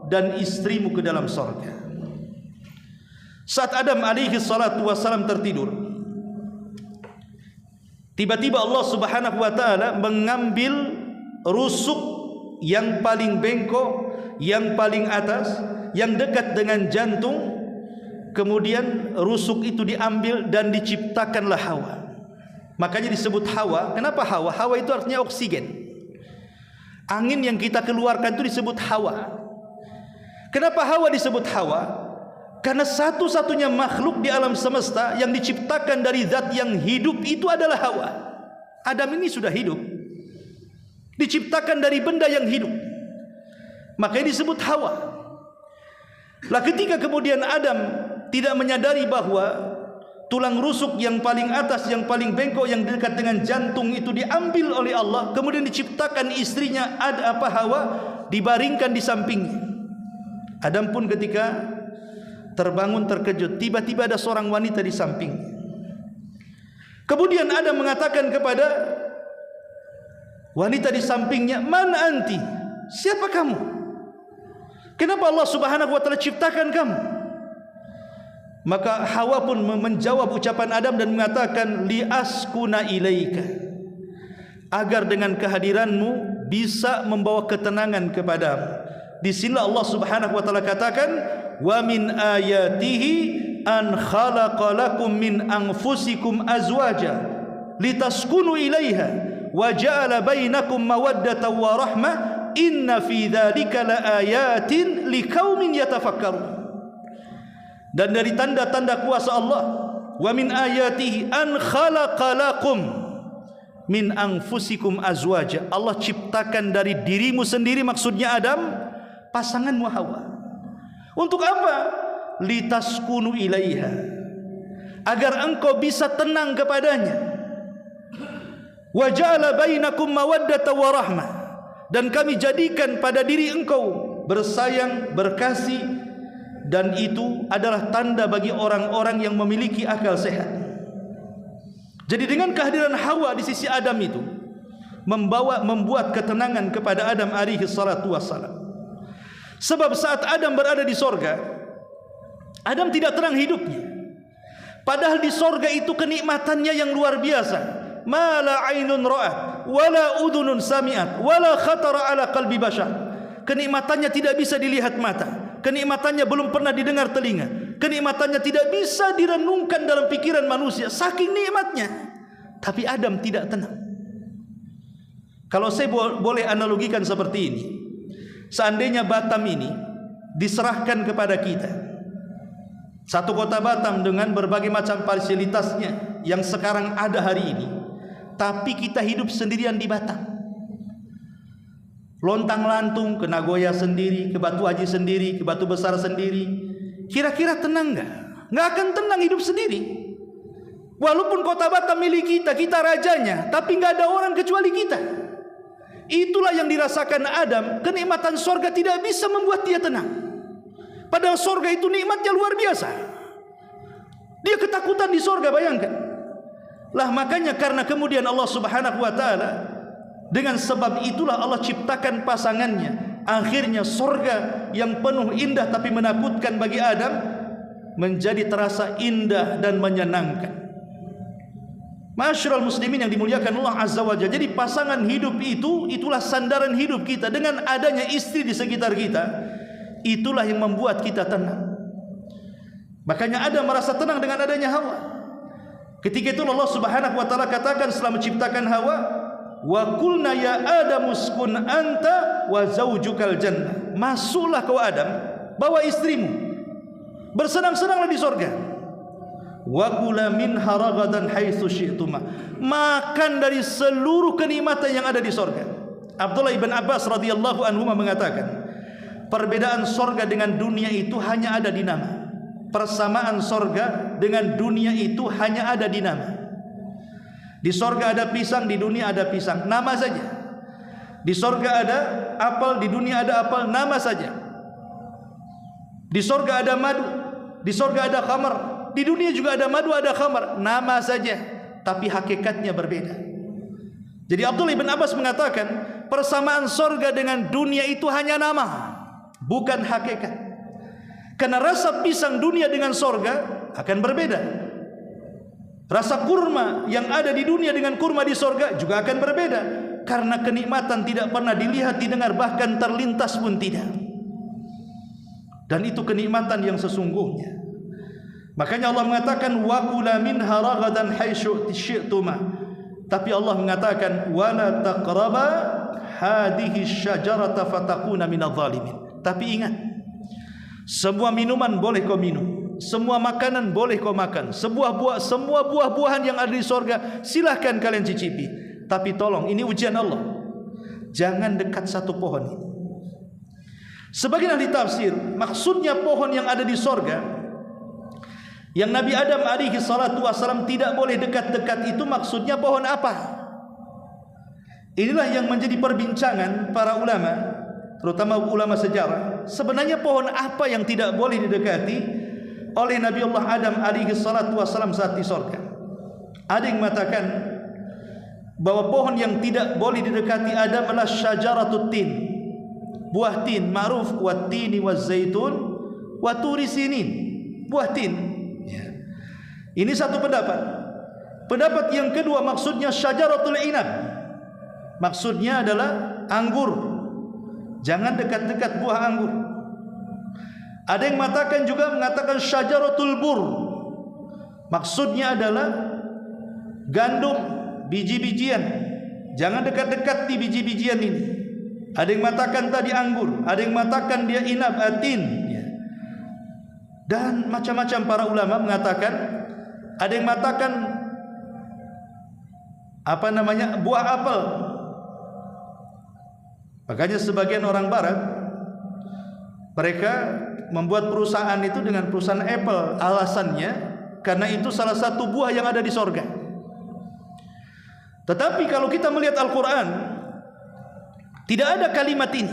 dan istrimu ke dalam sorga. Saat Adam alaihi salatu wassalam tertidur, tiba-tiba Allah Subhanahu wa taala mengambil rusuk yang paling bengkok, yang paling atas, yang dekat dengan jantung. Kemudian rusuk itu diambil dan diciptakanlah Hawa. Makanya disebut Hawa. Kenapa Hawa? Hawa itu artinya oksigen. Angin yang kita keluarkan itu disebut Hawa. Kenapa Hawa disebut Hawa? Karena satu-satunya makhluk di alam semesta yang diciptakan dari zat yang hidup itu adalah Hawa. Adam ini sudah hidup, diciptakan dari benda yang hidup, makanya disebut Hawa. Lah ketika kemudian Adam tidak menyadari bahwa tulang rusuk yang paling atas, yang paling bengkok, yang dekat dengan jantung itu diambil oleh Allah, kemudian diciptakan istrinya Hawa, dibaringkan di sampingnya. Adam pun ketika terbangun terkejut, tiba-tiba ada seorang wanita di sampingnya. Kemudian Adam mengatakan kepada wanita di sampingnya, man anti? Siapa kamu? Kenapa Allah Subhanahu wa taala ciptakan kamu? Maka Hawa pun menjawab ucapan Adam dan mengatakan, li askuna ilaika, agar dengan kehadiranmu bisa membawa ketenangan kepadamu. Di sini Allah Subhanahu wa taala katakan, wa min ayatihi an khalaqa lakum min anfusikum azwaja litaskunu ilaiha wa ja'ala bainakum mawaddatan wa rahmah inna fi dzalika laayatin liqaumin yatafakkarun. Dan dari tanda-tanda kuasa Allah, wa min ayatihi an khalaqa lakum min anfusikum azwaja, Allah ciptakan dari dirimu sendiri, maksudnya Adam, pasanganmu Hawa. Untuk apa? Litaskunu ilaiha, agar engkau bisa tenang kepadanya. Wa ja'ala bainakum mawaddatan wa rahmah, dan kami jadikan pada diri engkau bersayang, berkasih, dan itu adalah tanda bagi orang-orang yang memiliki akal sehat. Jadi dengan kehadiran Hawa di sisi Adam itu membuat ketenangan kepada Adam alaihi salatu wassalam. Sebab saat Adam berada di sorga, Adam tidak tenang hidupnya. Padahal di sorga itu kenikmatannya yang luar biasa. Ma la ainun ra'at, wala udhunun sami'at, wala khatara ala qalbi bashar. Kenikmatannya tidak bisa dilihat mata, kenikmatannya belum pernah didengar telinga, kenikmatannya tidak bisa direnungkan dalam pikiran manusia, saking nikmatnya. Tapi Adam tidak tenang. Kalau saya boleh analogikan seperti ini, seandainya Batam ini diserahkan kepada kita, satu kota Batam dengan berbagai macam fasilitasnya yang sekarang ada hari ini, tapi kita hidup sendirian di Batam, lontang-lantung ke Nagoya sendiri, ke Batu Haji sendiri, ke Batu Besar sendiri. Kira-kira tenang nggak? Nggak akan tenang hidup sendiri. Walaupun kota Batam milik kita, kita rajanya, tapi nggak ada orang kecuali kita. Itulah yang dirasakan Adam. Kenikmatan sorga tidak bisa membuat dia tenang. Padahal sorga itu nikmatnya luar biasa. Dia ketakutan di sorga, bayangkan. Lah makanya karena kemudian Allah Subhanahu wa taala, dengan sebab itulah Allah ciptakan pasangannya. Akhirnya sorga yang penuh indah tapi menakutkan bagi Adam menjadi terasa indah dan menyenangkan. Masyarul muslimin yang dimuliakan Allah Azza wa Jalla. Jadi pasangan hidup itu, itulah sandaran hidup kita. Dengan adanya istri di sekitar kita, itulah yang membuat kita tenang. Makanya Adam merasa tenang dengan adanya Hawa. Ketika itu Allah Subhanahu wa taala katakan setelah menciptakan Hawa, wa qulna ya Adam uskun anta wa zaujukal jannah. Masuklah kau Adam, bawa istrimu, bersenang-senanglah di sorga. Wa kula minha ragadan haitsu syi'tuma. Makan dari seluruh kenikmatan yang ada di sorga. Abdullah ibn Abbas radhiyallahu anhu mengatakan, perbedaan sorga dengan dunia itu hanya ada di nama. Persamaan sorga dengan dunia itu hanya ada di nama. Di sorga ada pisang, di dunia ada pisang, nama saja. Di sorga ada apel, di dunia ada apel, nama saja. Di sorga ada madu, di sorga ada khamar, di dunia juga ada madu, ada khamar, nama saja, tapi hakikatnya berbeda. Jadi Abdullah ibn Abbas mengatakan, persamaan sorga dengan dunia itu hanya nama, bukan hakikat. Karena rasa pisang dunia dengan sorga akan berbeda. Rasa kurma yang ada di dunia dengan kurma di sorga juga akan berbeda. Karena kenikmatan tidak pernah dilihat, didengar, bahkan terlintas pun tidak. Dan itu kenikmatan yang sesungguhnya. Makanya Allah mengatakan wa kula minha ragadan haitsu syi'tuma. Tapi Allah mengatakan wala taqraba hadhihi syajarata fatakuna minadh dhalimin. Tapi ingat, semua minuman boleh kau minum, semua makanan boleh kau makan, semua buah-buahan yang ada di sorga silahkan kalian cicipi. Tapi tolong, ini ujian Allah, jangan dekat satu pohon ini. Sebagian ahli tafsir, maksudnya pohon yang ada di sorga, yang Nabi Adam alaihi salatu wassalam tidak boleh dekat-dekat itu, maksudnya pohon apa? Inilah yang menjadi perbincangan para ulama, terutama ulama sejarah. Sebenarnya pohon apa yang tidak boleh didekati oleh Nabi Allah Adam alaihi salatu wassalam saat di sorga? Ada yang mengatakan bahwa pohon yang tidak boleh didekati Adam adalah syajaratut tin, buah tin, ma'ruf wa tini wa zaitun wa turi sinin, buah tin. Ini satu pendapat. Pendapat yang kedua maksudnya syajaratul inab, maksudnya adalah anggur. Jangan dekat-dekat buah anggur. Ada yang mengatakan syajaratul bur, maksudnya adalah gandum, biji-bijian. Jangan dekat-dekat di biji-bijian ini. Ada yang mengatakan tadi anggur, ada yang mengatakan dia inab, atin. Dan macam-macam para ulama mengatakan, ada yang mengatakan buah apel. Makanya sebagian orang barat, mereka membuat perusahaan itu dengan perusahaan Apple. Alasannya karena itu salah satu buah yang ada di sorga. Tetapi kalau kita melihat Al-Quran, tidak ada kalimat ini.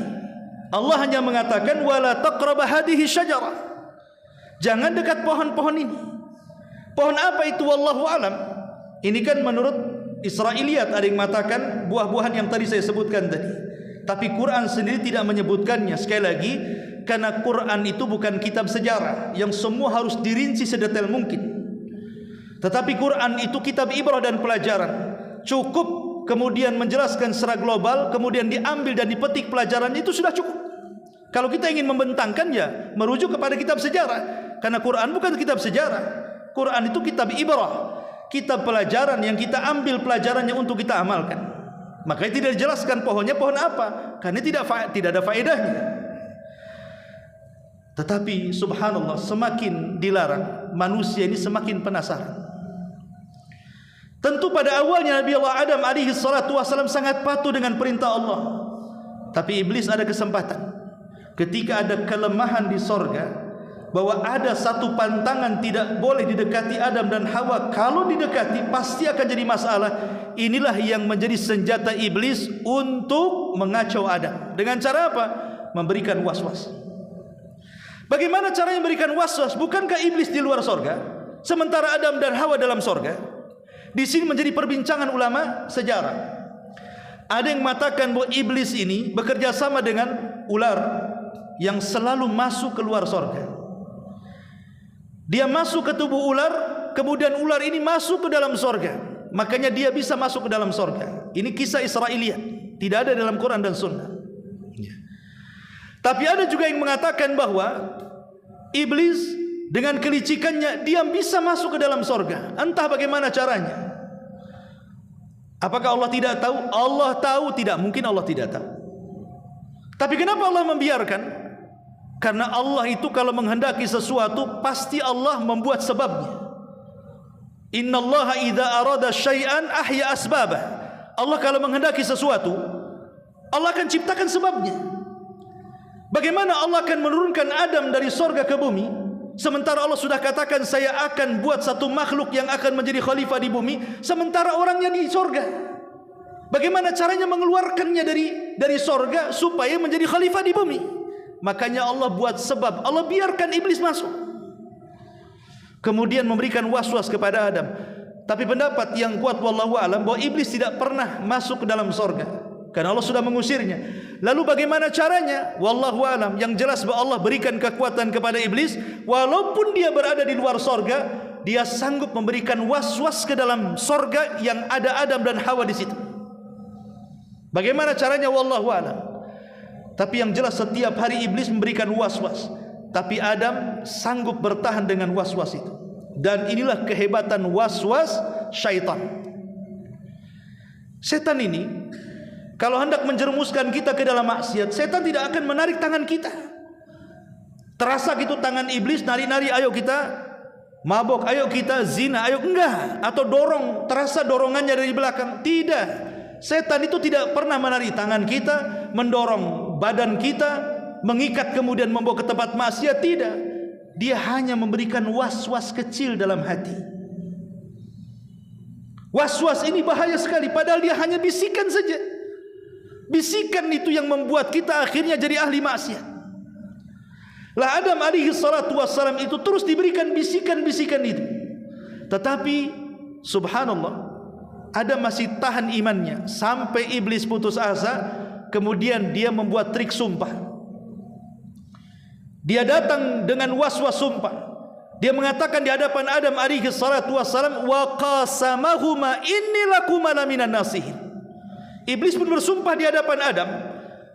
Allah hanya mengatakan wala taqraba hadhihi syajarah. Jangan dekat pohon-pohon ini. Pohon apa itu? Wallahu alam. Ini kan menurut Israiliyat, ada yang mengatakan buah-buahan yang tadi saya sebutkan tadi. Tapi Quran sendiri tidak menyebutkannya. Sekali lagi, karena Quran itu bukan kitab sejarah yang semua harus dirinci sedetail mungkin. Tetapi Quran itu kitab ibrah dan pelajaran. Cukup kemudian menjelaskan secara global, kemudian diambil dan dipetik pelajarannya, itu sudah cukup. Kalau kita ingin membentangkan, ya merujuk kepada kitab sejarah. Karena Quran bukan kitab sejarah. Quran itu kitab ibrah, kitab pelajaran yang kita ambil pelajarannya untuk kita amalkan. Makanya tidak dijelaskan pohonnya pohon apa, karena tidak ada faedahnya. Tetapi subhanallah, semakin dilarang, manusia ini semakin penasaran. Tentu pada awalnya Nabi Allah Adam alaihi salatu wassalam sangat patuh dengan perintah Allah. Tapi iblis ada kesempatan. Ketika ada kelemahan di sorga, bahwa ada satu pantangan tidak boleh didekati Adam dan Hawa. Kalau didekati pasti akan jadi masalah. Inilah yang menjadi senjata iblis untuk mengacau Adam. Dengan cara apa? Memberikan was-was. Bagaimana caranya memberikan was-was? Bukankah iblis di luar sorga, sementara Adam dan Hawa dalam sorga? Di sini menjadi perbincangan ulama sejarah. Ada yang mengatakan bahwa iblis ini bekerja sama dengan ular yang selalu masuk ke luar sorga. Dia masuk ke tubuh ular, kemudian ular ini masuk ke dalam sorga. Makanya dia bisa masuk ke dalam sorga. Ini kisah Israiliyat, tidak ada dalam Quran dan Sunnah. Tapi ada juga yang mengatakan bahwa iblis dengan kelicikannya dia bisa masuk ke dalam sorga. Entah bagaimana caranya. Apakah Allah tidak tahu? Allah tahu. Tidak mungkin Allah tidak tahu. Tapi kenapa Allah membiarkan? Karena Allah itu kalau menghendaki sesuatu pasti Allah membuat sebabnya. Innallaha idza arada syai'an ahya asbabah. Allah kalau menghendaki sesuatu, Allah akan ciptakan sebabnya. Bagaimana Allah akan menurunkan Adam dari sorga ke bumi, sementara Allah sudah katakan saya akan buat satu makhluk yang akan menjadi khalifah di bumi, sementara orangnya di sorga. Bagaimana caranya mengeluarkannya dari sorga supaya menjadi khalifah di bumi? Makanya Allah buat sebab. Allah biarkan iblis masuk, kemudian memberikan was-was kepada Adam. Tapi pendapat yang kuat wallahu alam bahwa iblis tidak pernah masuk ke dalam sorga, karena Allah sudah mengusirnya. Lalu bagaimana caranya? Wallahu alam. Yang jelas bahwa Allah berikan kekuatan kepada iblis, walaupun dia berada di luar sorga, dia sanggup memberikan was-was ke dalam sorga yang ada Adam dan Hawa di situ. Bagaimana caranya? Wallahu alam. Tapi yang jelas setiap hari iblis memberikan was-was, tapi Adam sanggup bertahan dengan was-was itu. Dan inilah kehebatan was-was syaitan. Setan ini kalau hendak menjerumuskan kita ke dalam maksiat, setan tidak akan menarik tangan kita. Terasa gitu tangan iblis nari-nari, ayo kita mabok, ayo kita zina, ayo enggak. Atau dorong, terasa dorongannya dari belakang. Tidak. Setan itu tidak pernah menarik tangan kita, mendorong badan kita, mengikat kemudian membawa ke tempat maksiat. Tidak. Dia hanya memberikan was-was kecil dalam hati. Was-was ini bahaya sekali, padahal dia hanya bisikan saja. Bisikan itu yang membuat kita akhirnya jadi ahli maksiat. Lah Adam alaihi salatu wassalam itu terus diberikan bisikan-bisikan itu. Tetapi subhanallah, Adam masih tahan imannya sampai iblis putus asa. Kemudian dia membuat trik sumpah. Dia datang dengan was-was sumpah. Dia mengatakan di hadapan Adam alaihi salatu wassalam, wa qasamahuma inni lakuma laminan nasihin. Iblis pun bersumpah di hadapan Adam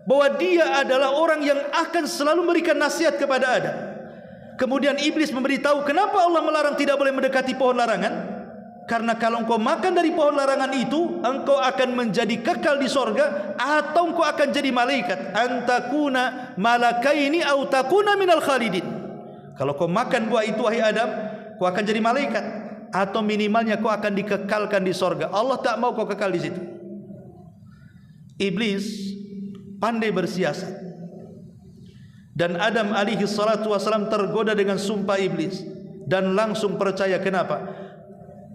bahwa dia adalah orang yang akan selalu memberikan nasihat kepada Adam. Kemudian iblis memberitahu kenapa Allah melarang tidak boleh mendekati pohon larangan. Karena kalau engkau makan dari pohon larangan itu, engkau akan menjadi kekal di sorga, atau engkau akan jadi malaikat. Antakuna malakaini au takuna minal khalidin. Kalau kau makan buah itu wahai Adam, kau akan jadi malaikat, atau minimalnya kau akan dikekalkan di sorga. Allah tak mau kau kekal di situ. Iblis pandai bersiasat, dan Adam alaihi salatu wasalam tergoda dengan sumpah iblis dan langsung percaya. Kenapa?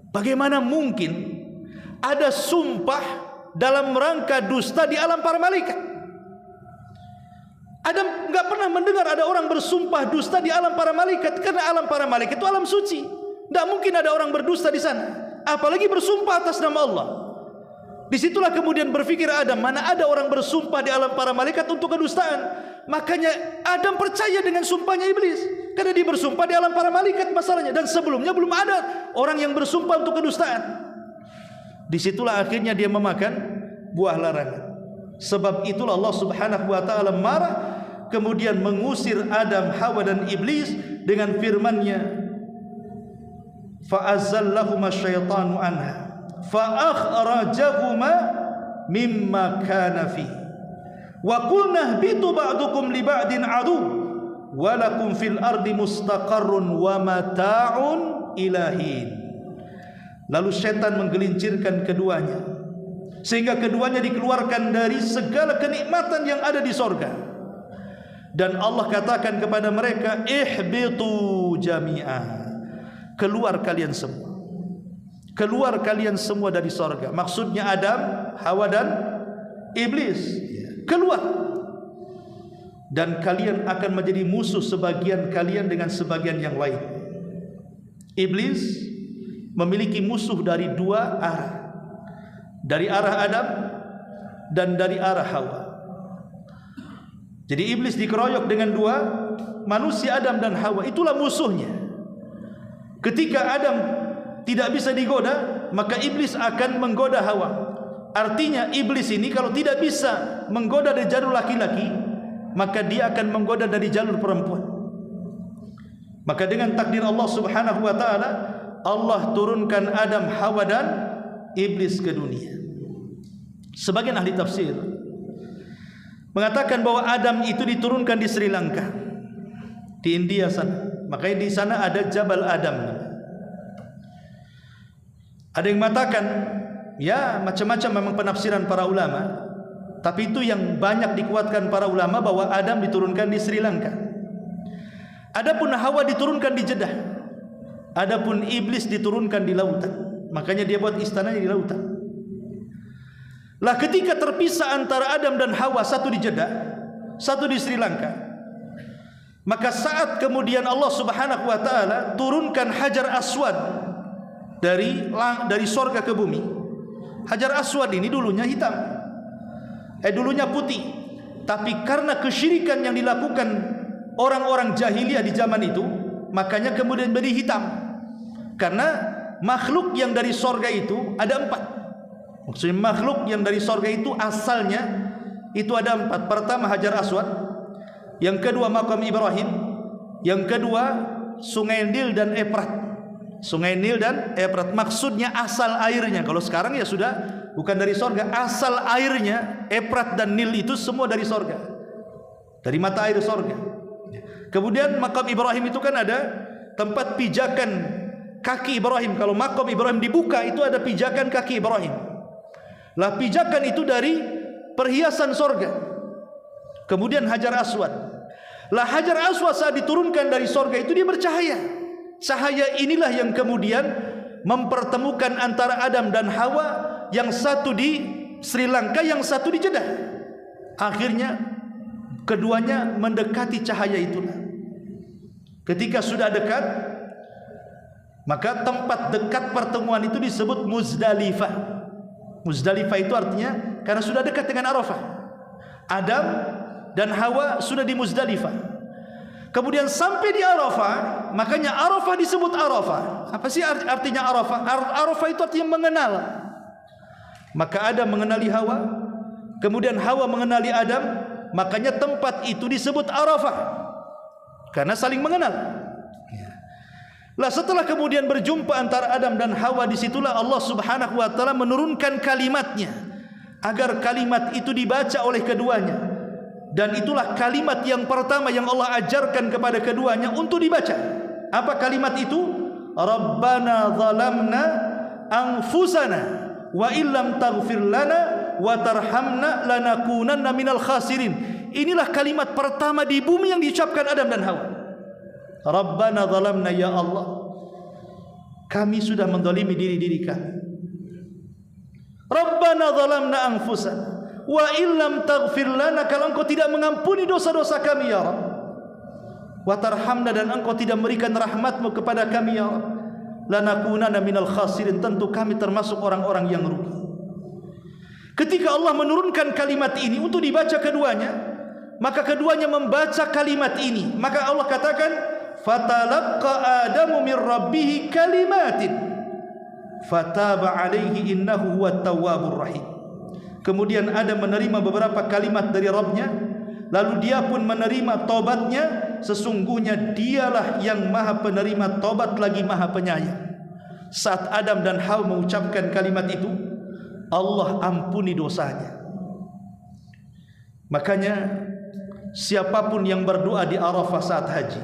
Bagaimana mungkin ada sumpah dalam rangka dusta di alam para malaikat? Adam enggak pernah mendengar ada orang bersumpah dusta di alam para malaikat, karena alam para malaikat itu alam suci. Tidak mungkin ada orang berdusta di sana, apalagi bersumpah atas nama Allah. Disitulah kemudian berpikir Adam, mana ada orang bersumpah di alam para malaikat untuk kedustaan. Makanya Adam percaya dengan sumpahnya iblis, karena dia bersumpah di alam para malaikat masalahnya. Dan sebelumnya belum ada orang yang bersumpah untuk kedustaan. Disitulah akhirnya dia memakan buah larangan. Sebab itulah Allah subhanahu wa ta'ala marah, kemudian mengusir Adam, Hawa dan iblis dengan firman-Nya, fa'azallahuma syaitanu anha fa'akhrajahuma mimma kana fi wa qulna ihbitu ba'dukum li ba'din adu wa lakum fil ardi mustaqarrun wa mata'un ilahin. Lalu setan menggelincirkan keduanya, sehingga keduanya dikeluarkan dari segala kenikmatan yang ada di sorga. Dan Allah katakan kepada mereka, ihbitu jami'a, keluar kalian semua, keluar kalian semua dari sorga. Maksudnya Adam, Hawa dan Iblis, keluar. Dan kalian akan menjadi musuh sebagian kalian dengan sebagian yang lain. Iblis memiliki musuh dari dua arah, dari arah Adam dan dari arah Hawa. Jadi iblis dikeroyok dengan dua manusia, Adam dan Hawa. Itulah musuhnya. Ketika Adam tidak bisa digoda, maka iblis akan menggoda Hawa. Artinya iblis ini kalau tidak bisa menggoda dari jalur laki-laki, maka dia akan menggoda dari jalur perempuan. Maka dengan takdir Allah Subhanahu wa taala, Allah turunkan Adam, Hawa dan iblis ke dunia. Sebagian ahli tafsir mengatakan bahwa Adam itu diturunkan di Sri Lanka, di India sana. Makanya di sana ada Jabal Adam. Ada yang mengatakan, ya macam-macam memang penafsiran para ulama, tapi itu yang banyak dikuatkan para ulama bahwa Adam diturunkan di Sri Lanka. Adapun Hawa diturunkan di Jeddah. Adapun iblis diturunkan di lautan. Makanya dia buat istananya di lautan. Lah ketika terpisah antara Adam dan Hawa, satu di Jeddah, satu di Sri Lanka, maka saat kemudian Allah Subhanahu wa taala turunkan Hajar Aswad dari sorga ke bumi. Hajar Aswad ini dulunya hitam, dulunya putih, tapi karena kesyirikan yang dilakukan orang-orang jahiliyah di zaman itu, makanya kemudian menjadi hitam. Karena makhluk yang dari sorga itu ada 4. Maksudnya makhluk yang dari sorga itu asalnya itu ada 4. Pertama Hajar Aswad, yang kedua Maqam Ibrahim, yang kedua Sungai Nil dan Efrat. Sungai Nil dan Efrat maksudnya asal airnya. Kalau sekarang ya sudah bukan dari sorga, asal airnya Efrat dan Nil itu semua dari sorga, dari mata air sorga. Kemudian Maqam Ibrahim itu kan ada tempat pijakan kaki Ibrahim. Kalau Maqam Ibrahim dibuka itu ada pijakan kaki Ibrahim. Lah pijakan itu dari perhiasan sorga. Kemudian Hajar Aswad. Lah Hajar Aswad saat diturunkan dari sorga itu dia bercahaya. Cahaya inilah yang kemudian mempertemukan antara Adam dan Hawa, yang satu di Sri Lanka, yang satu di Jeddah. Akhirnya keduanya mendekati cahaya itulah. Ketika sudah dekat, maka tempat dekat pertemuan itu disebut Muzdalifah. Muzdalifah itu artinya karena sudah dekat dengan Arafah. Adam dan Hawa sudah di Muzdalifah. Kemudian sampai di Arafah, makanya Arafah disebut Arafah. Apa sih artinya Arafah? Arafah itu artinya mengenal. Maka Adam mengenali Hawa, kemudian Hawa mengenali Adam, makanya tempat itu disebut Arafah, karena saling mengenal. Lah setelah kemudian berjumpa antara Adam dan Hawa, disitulah Allah Subhanahu wa taala menurunkan kalimatnya agar kalimat itu dibaca oleh keduanya. Dan itulah kalimat yang pertama yang Allah ajarkan kepada keduanya untuk dibaca. Apa kalimat itu? Rabbana zalamna anfusana wa illam taghfir lana wa tarhamna lanakunanna minal khasirin. Inilah kalimat pertama di bumi yang diucapkan Adam dan Hawa. Rabbana zalamna, ya Allah, kami sudah menzalimi diri-diri kami. Rabbana zalamna anfusana wa illam taghfir lana, kalau engkau tidak mengampuni dosa-dosa kami ya Rabb, wa tarhamna, dan engkau tidak memberikan rahmatmu kepada kami ya Rabb, lanakunanna minal khasirin, tentu kami termasuk orang-orang yang rugi. Ketika Allah menurunkan kalimat ini untuk dibaca keduanya, maka keduanya membaca kalimat ini. Maka Allah katakan, fatalaqqa Adamu min rabbih kalimatin fataba alaihi innahu huwat tawwabur rahim. Kemudian Adam menerima beberapa kalimat dari Rabbnya, lalu dia pun menerima taubatnya, sesungguhnya dialah yang maha penerima taubat lagi maha penyayang. Saat Adam dan Hawa mengucapkan kalimat itu, Allah ampuni dosanya. Makanya siapapun yang berdoa di Arafah saat haji,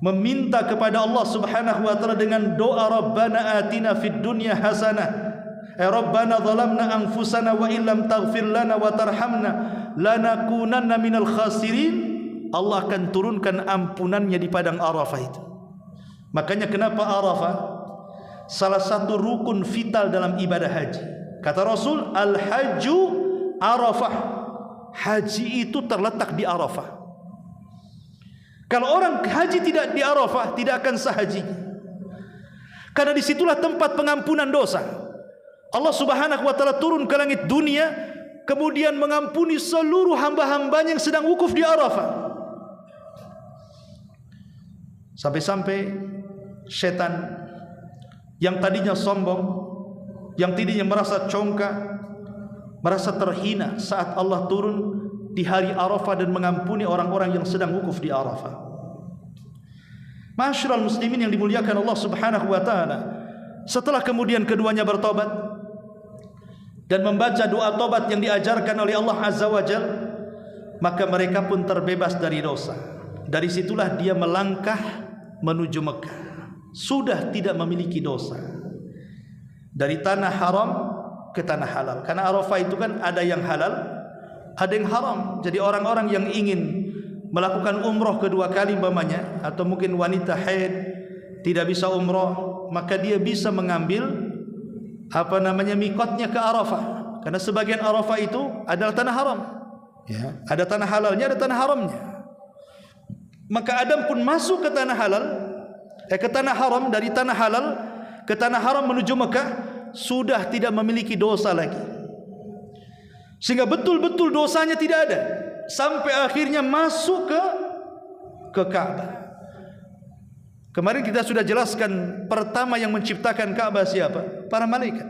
meminta kepada Allah Subhanahu wa taala dengan doa Rabbana atina fid dunya hasanah Rabbana zalamna anfusana wa illam taghfir lana wa tarhamna lanakunanna minal khasirin. Allah akan turunkan ampunannya di padang Arafah itu. Makanya kenapa Arafah salah satu rukun vital dalam ibadah haji. Kata Rasul, al-hajju Arafah. Haji itu terletak di Arafah. Kalau orang haji tidak di Arafah, tidak akan sah hajinya. Karena disitulah tempat pengampunan dosa. Allah Subhanahu wa ta'ala turun ke langit dunia, kemudian mengampuni seluruh hamba-hambanya yang sedang wukuf di Arafah. Sampai-sampai setan yang tadinya sombong, yang tadinya merasa congkak, merasa terhina saat Allah turun di hari Arafah dan mengampuni orang-orang yang sedang wukuf di Arafah. Ma'asyiral muslimin yang dimuliakan Allah Subhanahu wa ta'ala, setelah kemudian keduanya bertobat dan membaca doa tobat yang diajarkan oleh Allah Azza wa Jalla, maka mereka pun terbebas dari dosa. Dari situlah dia melangkah menuju Mekah, sudah tidak memiliki dosa. Dari tanah haram ke tanah halal. Karena Arafah itu kan ada yang halal, ada yang haram. Jadi orang-orang yang ingin melakukan umroh kedua kali umpamanya, atau mungkin wanita haid tidak bisa umroh, maka dia bisa mengambil mikotnya ke Arafah. Karena sebagian Arafah itu adalah tanah haram. Ya, ada tanah halalnya, ada tanah haramnya. Maka Adam pun masuk ke tanah halal, ke tanah haram. Dari tanah halal ke tanah haram menuju Mekah, sudah tidak memiliki dosa lagi, sehingga betul-betul dosanya tidak ada, sampai akhirnya masuk ke Ka'bah. Kemarin kita sudah jelaskan, pertama yang menciptakan Ka'bah siapa? Para malaikat.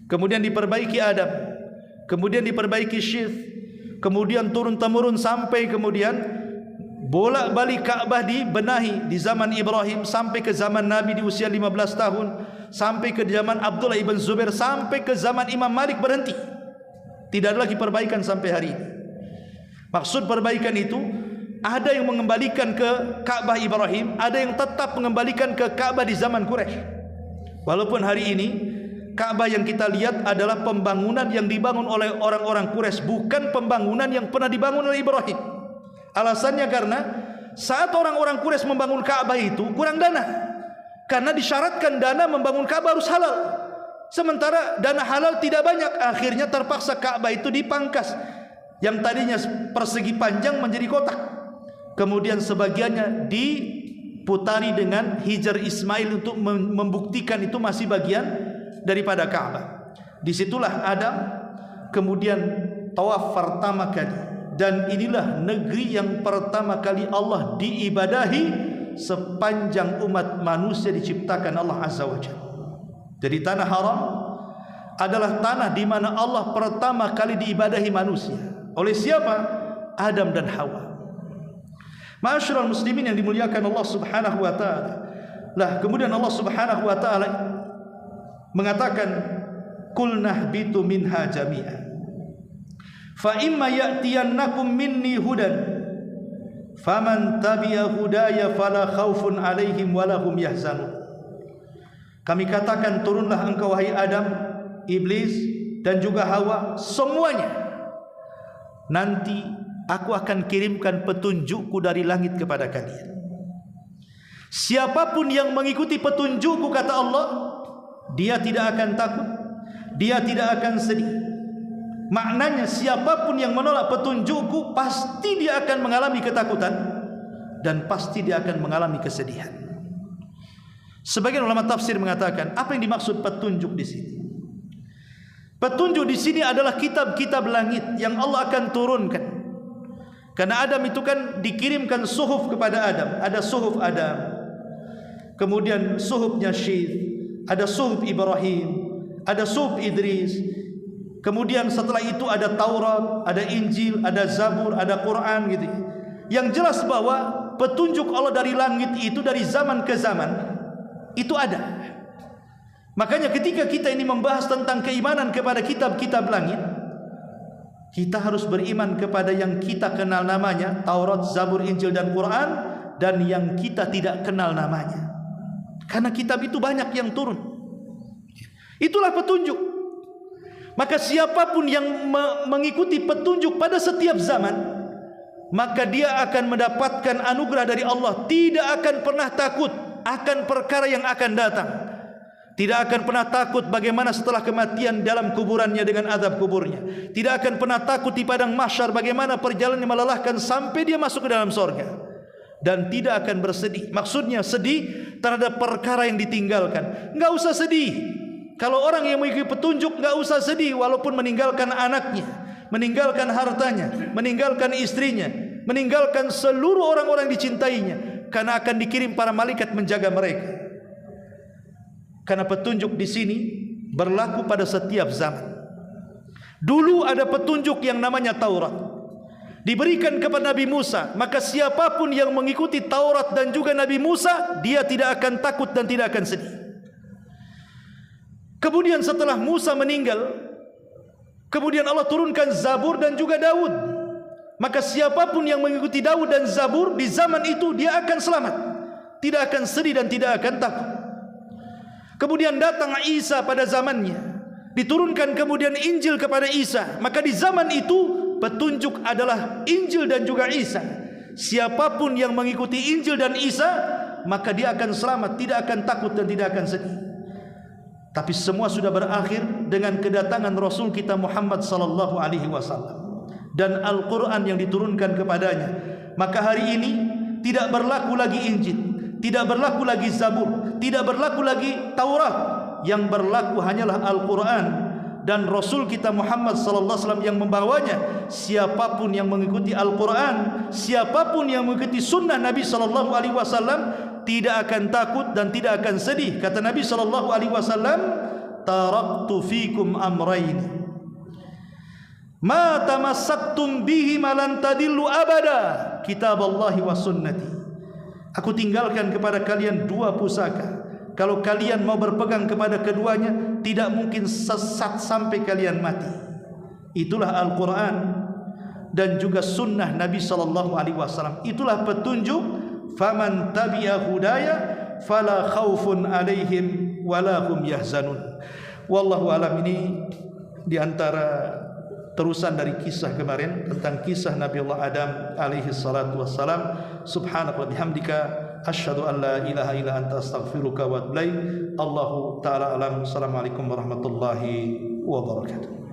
Kemudian diperbaiki Adam, kemudian diperbaiki Syith, kemudian turun-temurun sampai kemudian bolak-balik Ka'bah dibenahi di zaman Ibrahim, sampai ke zaman Nabi di usia 15 tahun, sampai ke zaman Abdullah ibn Zubair, sampai ke zaman Imam Malik berhenti. Tidak ada lagi perbaikan sampai hari ini. Maksud perbaikan itu, ada yang mengembalikan ke Ka'bah Ibrahim, ada yang tetap mengembalikan ke Ka'bah di zaman Quraisy. Walaupun hari ini Ka'bah yang kita lihat adalah pembangunan yang dibangun oleh orang-orang Quraisy, bukan pembangunan yang pernah dibangun oleh Ibrahim. Alasannya karena saat orang-orang Quraisy membangun Ka'bah itu kurang dana, karena disyaratkan dana membangun Ka'bah harus halal, sementara dana halal tidak banyak. Akhirnya terpaksa Ka'bah itu dipangkas, yang tadinya persegi panjang menjadi kotak, kemudian sebagiannya diputari dengan Hijar Ismail untuk membuktikan itu masih bagian daripada Ka'bah. Disitulah Adam kemudian tawaf pertama kali. Dan inilah negeri yang pertama kali Allah diibadahi sepanjang umat manusia diciptakan Allah Azza wa Jalla. Jadi tanah haram adalah tanah di mana Allah pertama kali diibadahi manusia. Oleh siapa? Adam dan Hawa. Ma'asyiral muslimin yang dimuliakan Allah Subhanahu wa ta'ala. Lah kemudian Allah Subhanahu wa ta'ala mengatakan, "Qul nahbitu minha jami'an. Fa imma ya'tiyannakum minni hudan faman tabi'a hudaya fala khaufun 'alaihim wala hum yahzanun." Kami katakan, turunlah engkau wahai Adam, Iblis dan juga Hawa, semuanya. Nanti aku akan kirimkan petunjukku dari langit kepada kalian. Siapapun yang mengikuti petunjukku, kata Allah, dia tidak akan takut, dia tidak akan sedih. Maknanya siapapun yang menolak petunjukku, pasti dia akan mengalami ketakutan dan pasti dia akan mengalami kesedihan. Sebagian ulama tafsir mengatakan, apa yang dimaksud petunjuk di sini? Petunjuk di sini adalah kitab-kitab langit yang Allah akan turunkan. Karena Adam itu kan dikirimkan suhuf kepada Adam. Ada suhuf Adam, kemudian suhufnya Syith, ada suhuf Ibrahim, ada suhuf Idris. Kemudian setelah itu ada Taurat, ada Injil, ada Zabur, ada Quran gitu. Yang jelas bahwa petunjuk Allah dari langit itu dari zaman ke zaman itu ada. Makanya ketika kita ini membahas tentang keimanan kepada kitab-kitab langit, kita harus beriman kepada yang kita kenal namanya, Taurat, Zabur, Injil dan Quran, dan yang kita tidak kenal namanya. Karena kitab itu banyak yang turun. Itulah petunjuk. Maka siapapun yang mengikuti petunjuk pada setiap zaman, maka dia akan mendapatkan anugerah dari Allah. Tidak akan pernah takut akan perkara yang akan datang. Tidak akan pernah takut bagaimana setelah kematian dalam kuburannya dengan azab kuburnya. Tidak akan pernah takut di padang mahsyar bagaimana perjalanan yang melelahkan sampai dia masuk ke dalam sorga. Dan tidak akan bersedih. Maksudnya sedih terhadap perkara yang ditinggalkan. Enggak usah sedih. Kalau orang yang mengikuti petunjuk enggak usah sedih walaupun meninggalkan anaknya, meninggalkan hartanya, meninggalkan istrinya, meninggalkan seluruh orang-orang dicintainya, karena akan dikirim para malaikat menjaga mereka. Karena petunjuk di sini berlaku pada setiap zaman. Dulu ada petunjuk yang namanya Taurat, diberikan kepada Nabi Musa. Maka siapapun yang mengikuti Taurat dan juga Nabi Musa, dia tidak akan takut dan tidak akan sedih. Kemudian setelah Musa meninggal, kemudian Allah turunkan Zabur dan juga Daud. Maka siapapun yang mengikuti Daud dan Zabur di zaman itu, dia akan selamat, tidak akan sedih dan tidak akan takut. Kemudian datang Isa pada zamannya, diturunkan kemudian Injil kepada Isa. Maka di zaman itu petunjuk adalah Injil dan juga Isa. Siapapun yang mengikuti Injil dan Isa, maka dia akan selamat, tidak akan takut dan tidak akan sedih. Tapi semua sudah berakhir dengan kedatangan Rasul kita Muhammad sallallahu alaihi wasallam dan Al-Qur'an yang diturunkan kepadanya. Maka hari ini tidak berlaku lagi Injil, tidak berlaku lagi Zabur, tidak berlaku lagi Taurat. Yang berlaku hanyalah Al-Qur'an dan Rasul kita Muhammad sallallahu alaihi wasallam yang membawanya. Siapapun yang mengikuti Al-Qur'an, siapapun yang mengikuti sunnah Nabi sallallahu alaihi wasallam, tidak akan takut dan tidak akan sedih. Kata Nabi sallallahu alaihi wasallam, taraktu fikum amrayn ma tamassaktum bihi lan tadillu abada, kitaballahi wa sunnati. Aku tinggalkan kepada kalian dua pusaka. Kalau kalian mau berpegang kepada keduanya, tidak mungkin sesat sampai kalian mati. Itulah Al-Quran dan juga sunnah Nabi sallallahu alaihi wasallam. Itulah petunjuk. Faman tabi'a hudaya fala khaufun alaihim wala hum yahzanun. Wallahu alam. Ini di antara terusan dari kisah kemarin tentang kisah Nabi Allah Adam alaihi salatu wassalam. Subhanaka wa bihamdika asyhadu an la ilaha illa anta astaghfiruka wa atubu ilaik. Allahu taala alam. Assalamualaikum warahmatullahi wabarakatuh.